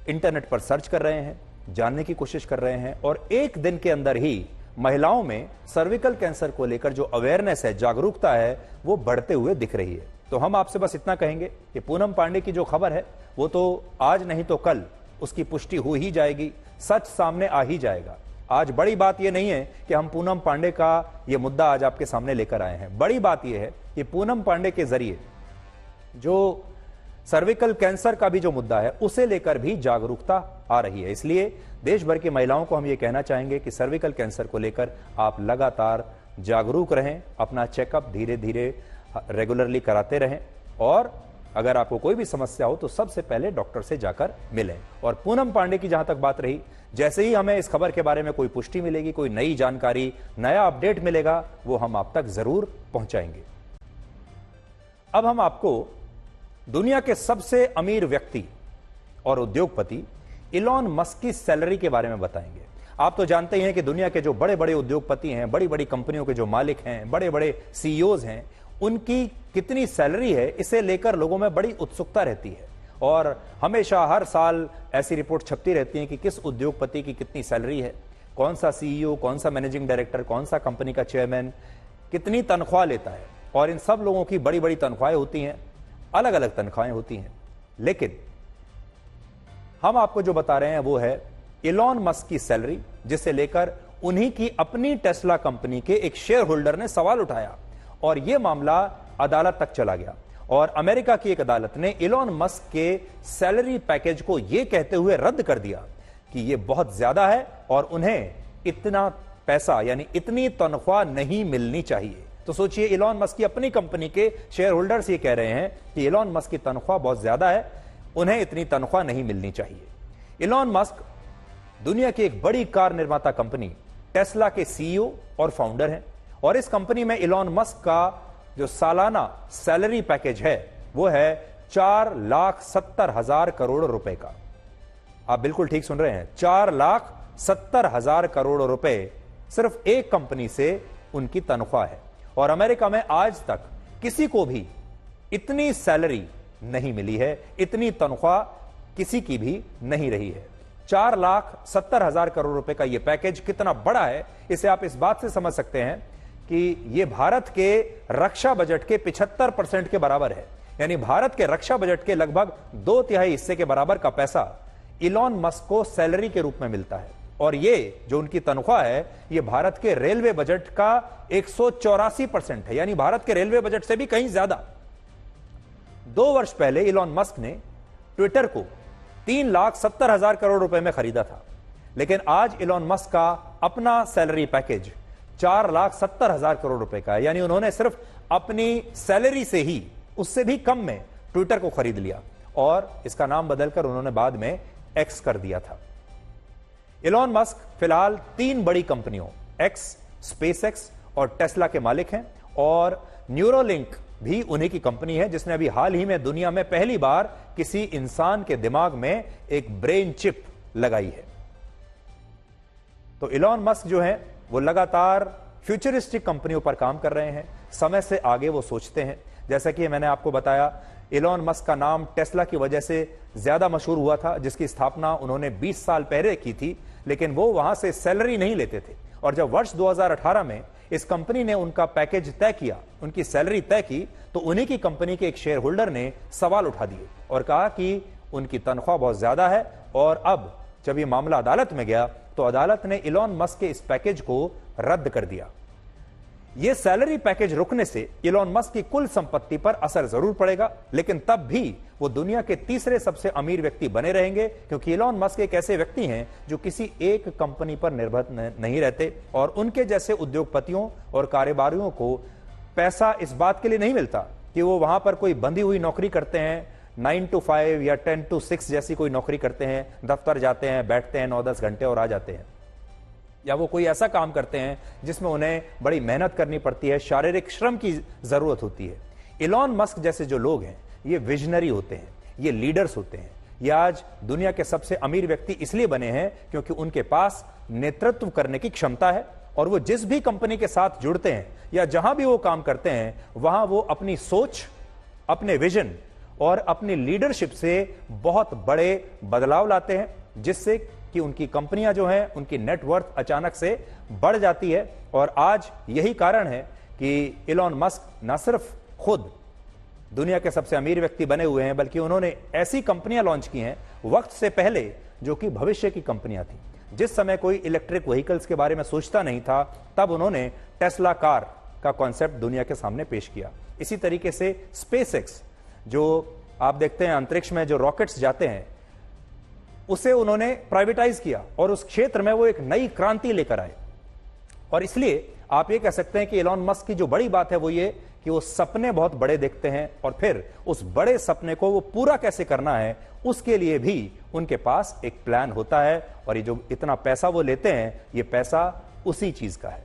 इंटरनेट पर सर्च कर रहे हैं, जानने की कोशिश कर रहे हैं, और एक दिन के अंदर ही महिलाओं में सर्विकल कैंसर को लेकर जो अवेयरनेस है, जागरूकता है, वो बढ़ते हुए दिख रही है। तो हम आपसे बस इतना कहेंगे कि पूनम पांडे की जो खबर है वो तो आज नहीं तो कल उसकी पुष्टि हो ही जाएगी, सच सामने आ ही जाएगा। आज बड़ी बात यह नहीं है कि हम पूनम पांडे का यह मुद्दा आज आपके सामने लेकर आए हैं। बड़ी बात यह है कि पूनम पांडे के जरिए जो सर्विकल कैंसर का भी जो मुद्दा है उसे लेकर भी जागरूकता आ रही है। इसलिए देश भर की महिलाओं को हम ये कहना चाहेंगे कि सर्विकल कैंसर को लेकर आप लगातार जागरूक रहें, अपना चेकअप धीरे धीरे रेगुलरली कराते रहें, और अगर आपको कोई भी समस्या हो तो सबसे पहले डॉक्टर से जाकर मिलें। और पूनम पांडे की जहां तक बात रही, जैसे ही हमें इस खबर के बारे में कोई पुष्टि मिलेगी, कोई नई जानकारी, नया अपडेट मिलेगा, वो हम आप तक जरूर पहुंचाएंगे। अब हम आपको दुनिया के सबसे अमीर व्यक्ति और उद्योगपति इलॉन मस्क की सैलरी के बारे में बताएंगे। आप तो जानते ही हैं कि दुनिया के जो बड़े बड़े उद्योगपति हैं, बड़ी बड़ी कंपनियों के जो मालिक हैं, बड़े बड़े सीईओज हैं, उनकी कितनी सैलरी है इसे लेकर लोगों में बड़ी उत्सुकता रहती है। और हमेशा हर साल ऐसी रिपोर्ट छपती रहती है कि किस उद्योगपति की कितनी सैलरी है, कौन सा सीईओ, कौन सा मैनेजिंग डायरेक्टर, कौन सा कंपनी का चेयरमैन कितनी तनख्वाह लेता है। और इन सब लोगों की बड़ी बड़ी तनख्वाहें होती हैं, अलग अलग तनख्वाहें होती हैं। लेकिन हम आपको जो बता रहे हैं वो है इलॉन मस्क की सैलरी, जिसे लेकर उन्हीं की अपनी टेस्ला कंपनी के एक शेयर होल्डर ने सवाल उठाया और यह मामला अदालत तक चला गया। और अमेरिका की एक अदालत ने इलॉन मस्क के सैलरी पैकेज को यह कहते हुए रद्द कर दिया कि यह बहुत ज्यादा है और उन्हें इतना पैसा यानी इतनी तनख्वाह नहीं मिलनी चाहिए। तो सोचिए, इलॉन मस्क की अपनी कंपनी के शेयर होल्डर्स ये कह रहे हैं कि इलॉन मस्क की तनख्वाह बहुत ज्यादा है, उन्हें इतनी तनख्वाह नहीं मिलनी चाहिए। इलॉन मस्क दुनिया की एक बड़ी कार निर्माता कंपनी टेस्ला के सीईओ और फाउंडर हैं, और इस कंपनी में इलॉन मस्क का जो सालाना सैलरी पैकेज है वो है 4,70,000 करोड़ रुपए का। आप बिल्कुल ठीक सुन रहे हैं, 4,70,000 करोड़ रुपए सिर्फ एक कंपनी से उनकी तनख्वाह है। और अमेरिका में आज तक किसी को भी इतनी सैलरी नहीं मिली है, इतनी तनख्वाह किसी की भी नहीं रही है। 4,70,000 करोड़ रुपए का यह पैकेज कितना बड़ा है, इसे आप इस बात से समझ सकते हैं कि यह भारत के रक्षा बजट के 75% के बराबर है। यानी भारत के रक्षा बजट के लगभग 2/3 हिस्से के बराबर का पैसा इलॉन मस्क को सैलरी के रूप में मिलता है। और ये जो उनकी तनख्वाह है, ये भारत के रेलवे बजट का 184% है, यानी भारत के रेलवे बजट से भी कहीं ज्यादा। 2 वर्ष पहले इलॉन मस्क ने ट्विटर को 3,70,000 करोड़ रुपए में खरीदा था, लेकिन आज इलॉन मस्क का अपना सैलरी पैकेज 4,70,000 करोड़ रुपए का है। यानी उन्होंने सिर्फ अपनी सैलरी से ही, उससे भी कम में ट्विटर को खरीद लिया, और इसका नाम बदलकर उन्होंने बाद में एक्स कर दिया था। इलॉन मस्क फिलहाल 3 बड़ी कंपनियों एक्स, स्पेसएक्स और टेस्ला के मालिक हैं, और न्यूरोलिंक भी उन्हीं की कंपनी है, जिसने अभी हाल ही में दुनिया में पहली बार किसी इंसान के दिमाग में एक ब्रेन चिप लगाई है। तो इलॉन मस्क जो है वो लगातार फ्यूचरिस्टिक कंपनियों पर काम कर रहे हैं, समय से आगे वो सोचते हैं। जैसा कि मैंने आपको बताया, इलॉन मस्क का नाम टेस्ला की वजह से ज्यादा मशहूर हुआ था, जिसकी स्थापना उन्होंने 20 साल पहले की थी, लेकिन वो वहां से सैलरी नहीं लेते थे। और जब वर्ष 2018 में इस कंपनी ने उनका पैकेज तय किया, उनकी सैलरी तय की, तो उन्हीं की कंपनी के एक शेयर होल्डर ने सवाल उठा दिए और कहा कि उनकी तनख्वाह बहुत ज्यादा है। और अब जब ये मामला अदालत में गया तो अदालत ने इलॉन मस्क के इस पैकेज को रद्द कर दिया। यह सैलरी पैकेज रुकने से इलॉन मस्क की कुल संपत्ति पर असर जरूर पड़ेगा, लेकिन तब भी वो दुनिया के तीसरे सबसे अमीर व्यक्ति बने रहेंगे, क्योंकि इलॉन मस्क एक ऐसे व्यक्ति हैं जो किसी एक कंपनी पर निर्भर नहीं रहते, और उनके जैसे उद्योगपतियों और कारोबारियों को पैसा इस बात के लिए नहीं मिलता कि वो वहां पर कोई बंधी हुई नौकरी करते हैं, 9 to 5 या 10 to 6 जैसी कोई नौकरी करते हैं, दफ्तर जाते हैं, बैठते हैं 9-10 घंटे और आ जाते हैं, या वो कोई ऐसा काम करते हैं जिसमें उन्हें बड़ी मेहनत करनी पड़ती है, शारीरिक श्रम की जरूरत होती है। इलॉन मस्क जैसे जो लोग हैं, ये विजनरी होते हैं, ये लीडर्स होते हैं। ये आज दुनिया के सबसे अमीर व्यक्ति इसलिए बने हैं क्योंकि उनके पास नेतृत्व करने की क्षमता है, और वो जिस भी कंपनी के साथ जुड़ते हैं या जहां भी वो काम करते हैं, वहां वो अपनी सोच, अपने विजन और अपनी लीडरशिप से बहुत बड़े बदलाव लाते हैं, जिससे कि उनकी कंपनियां जो हैं, उनकी नेटवर्थ अचानक से बढ़ जाती है। और आज यही कारण है कि इलॉन मस्क न सिर्फ खुद दुनिया के सबसे अमीर व्यक्ति बने हुए हैं, बल्कि उन्होंने ऐसी कंपनियां लॉन्च की हैं वक्त से पहले जो कि भविष्य की कंपनियां थी। जिस समय कोई इलेक्ट्रिक व्हीकल्स के बारे में सोचता नहीं था, तब उन्होंने टेस्ला कार का कॉन्सेप्ट दुनिया के सामने पेश किया। इसी तरीके से स्पेसएक्स, जो आप देखते हैं अंतरिक्ष में जो रॉकेट्स जाते हैं, उसे उन्होंने प्राइवेटाइज किया और उस क्षेत्र में वो एक नई क्रांति लेकर आए। और इसलिए आप ये कह सकते हैं कि इलॉन मस्क की जो बड़ी बात है वो ये कि वो सपने बहुत बड़े देखते हैं, और फिर उस बड़े सपने को वो पूरा कैसे करना है उसके लिए भी उनके पास एक प्लान होता है। और ये जो इतना पैसा वो लेते हैं, ये पैसा उसी चीज का है।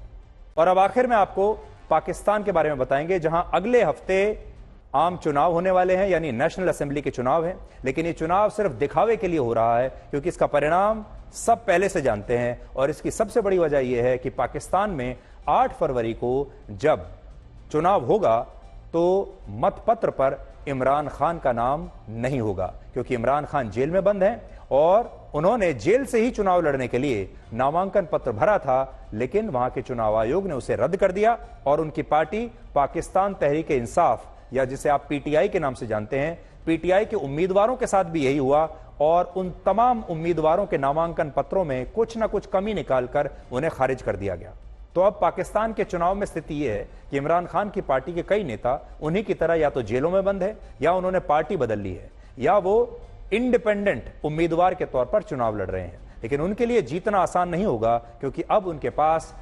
और अब आखिर में आपको पाकिस्तान के बारे में बताएंगे, जहां अगले हफ्ते आम चुनाव होने वाले हैं, यानी नेशनल असेंबली के चुनाव हैं। लेकिन ये चुनाव सिर्फ दिखावे के लिए हो रहा है, क्योंकि इसका परिणाम सब पहले से जानते हैं। और इसकी सबसे बड़ी वजह यह है कि पाकिस्तान में 8 फरवरी को जब चुनाव होगा तो मतपत्र पर इमरान खान का नाम नहीं होगा, क्योंकि इमरान खान जेल में बंद हैं और उन्होंने जेल से ही चुनाव लड़ने के लिए नामांकन पत्र भरा था, लेकिन वहां के चुनाव आयोग ने उसे रद्द कर दिया। और उनकी पार्टी पाकिस्तान तहरीक-ए-इंसाफ, या जिसे आप पीटीआई के नाम से जानते हैं, पीटीआई के उम्मीदवारों के साथ भी यही हुआ, और उन तमाम उम्मीदवारों के नामांकन पत्रों में कुछ ना कुछ कमी निकालकर उन्हें खारिज कर दिया गया। तो अब पाकिस्तान के चुनाव में स्थिति यह है कि इमरान खान की पार्टी के कई नेता उन्हीं की तरह या तो जेलों में बंद है, या उन्होंने पार्टी बदल ली है, या वो इंडिपेंडेंट उम्मीदवार के तौर पर चुनाव लड़ रहे हैं। लेकिन उनके लिए जीतना आसान नहीं होगा, क्योंकि अब उनके पास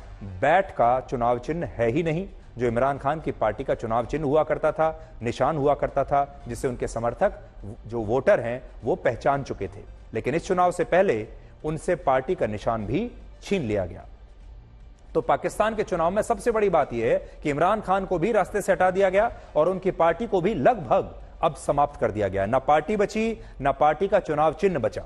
बैट का चुनाव चिन्ह है ही नहीं। जो इमरान खान की पार्टी का चुनाव चिन्ह हुआ करता था, निशान हुआ करता था, जिसे उनके समर्थक जो वोटर हैं वो पहचान चुके थे। लेकिन इस चुनाव से पहले उनसे पार्टी का निशान भी छीन लिया गया। तो पाकिस्तान के चुनाव में सबसे बड़ी बात यह है कि इमरान खान को भी रास्ते से हटा दिया गया और उनकी पार्टी को भी लगभग अब समाप्त कर दिया गया। ना पार्टी बची, ना पार्टी का चुनाव चिन्ह बचा।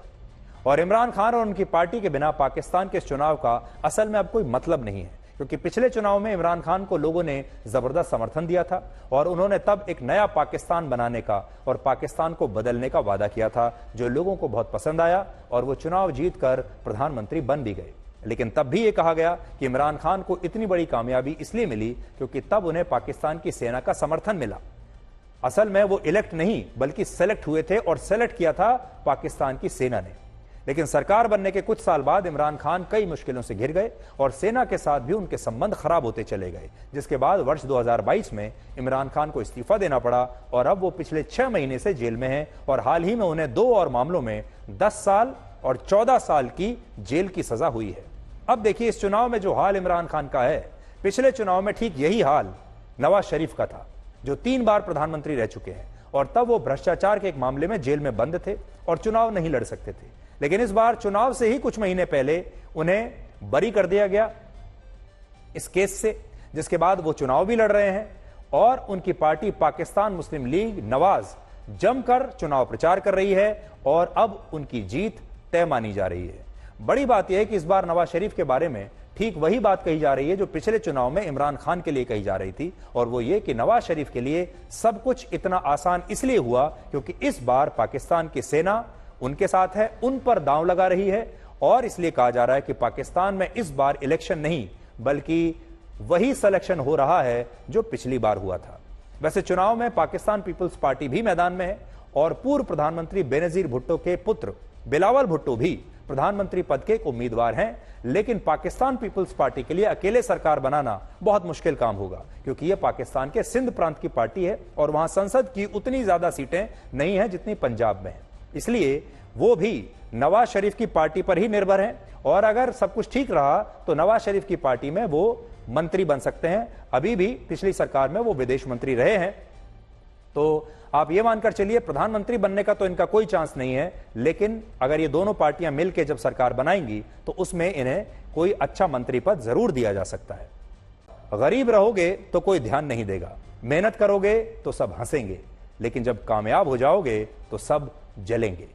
और इमरान खान और उनकी पार्टी के बिना पाकिस्तान के इस चुनाव का असल में अब कोई मतलब नहीं है, क्योंकि पिछले चुनाव में इमरान खान को लोगों ने जबरदस्त समर्थन दिया था और उन्होंने तब एक नया पाकिस्तान बनाने का और पाकिस्तान को बदलने का वादा किया था, जो लोगों को बहुत पसंद आया और वो चुनाव जीतकर प्रधानमंत्री बन भी गए। लेकिन तब भी ये कहा गया कि इमरान खान को इतनी बड़ी कामयाबी इसलिए मिली क्योंकि तब उन्हें पाकिस्तान की सेना का समर्थन मिला। असल में वो इलेक्ट नहीं बल्कि सेलेक्ट हुए थे और सेलेक्ट किया था पाकिस्तान की सेना ने। लेकिन सरकार बनने के कुछ साल बाद इमरान खान कई मुश्किलों से घिर गए और सेना के साथ भी उनके संबंध खराब होते चले गए, जिसके बाद वर्ष 2022 में इमरान खान को इस्तीफा देना पड़ा और अब वो पिछले 6 महीने से जेल में हैं और हाल ही में उन्हें 2 और मामलों में 10 साल और 14 साल की जेल की सजा हुई है। अब देखिए इस चुनाव में जो हाल इमरान खान का है, पिछले चुनाव में ठीक यही हाल नवाज शरीफ का था, जो 3 बार प्रधानमंत्री रह चुके हैं और तब वो भ्रष्टाचार के एक मामले में जेल में बंद थे और चुनाव नहीं लड़ सकते थे। लेकिन इस बार चुनाव से ही कुछ महीने पहले उन्हें बरी कर दिया गया इस केस से, जिसके बाद वो चुनाव भी लड़ रहे हैं और उनकी पार्टी पाकिस्तान मुस्लिम लीग नवाज जमकर चुनाव प्रचार कर रही है और अब उनकी जीत तय मानी जा रही है। बड़ी बात यह है कि इस बार नवाज शरीफ के बारे में ठीक वही बात कही जा रही है जो पिछले चुनाव में इमरान खान के लिए कही जा रही थी, और वो ये कि नवाज शरीफ के लिए सब कुछ इतना आसान इसलिए हुआ क्योंकि इस बार पाकिस्तान की सेना उनके साथ है, उन पर दांव लगा रही है और इसलिए कहा जा रहा है कि पाकिस्तान में इस बार इलेक्शन नहीं बल्कि वही सिलेक्शन हो रहा है जो पिछली बार हुआ था। वैसे चुनाव में पाकिस्तान पीपल्स पार्टी भी मैदान में है और पूर्व प्रधानमंत्री बेनजीर भुट्टो के पुत्र बिलावल भुट्टो भी प्रधानमंत्री पद के उम्मीदवार हैं, लेकिन पाकिस्तान पीपल्स पार्टी के लिए अकेले सरकार बनाना बहुत मुश्किल काम होगा क्योंकि यह पाकिस्तान के सिंध प्रांत की पार्टी है और वहां संसद की उतनी ज्यादा सीटें नहीं हैं जितनी पंजाब में है। इसलिए वो भी नवाज शरीफ की पार्टी पर ही निर्भर हैं और अगर सब कुछ ठीक रहा तो नवाज शरीफ की पार्टी में वो मंत्री बन सकते हैं। अभी भी पिछली सरकार में वो विदेश मंत्री रहे हैं, तो आप ये मानकर चलिए प्रधानमंत्री बनने का तो इनका कोई चांस नहीं है, लेकिन अगर ये दोनों पार्टियां मिलकर जब सरकार बनाएंगी तो उसमें इन्हें कोई अच्छा मंत्री पद जरूर दिया जा सकता है। गरीब रहोगे तो कोई ध्यान नहीं देगा, मेहनत करोगे तो सब हंसेंगे, लेकिन जब कामयाब हो जाओगे तो सब जलेंगे।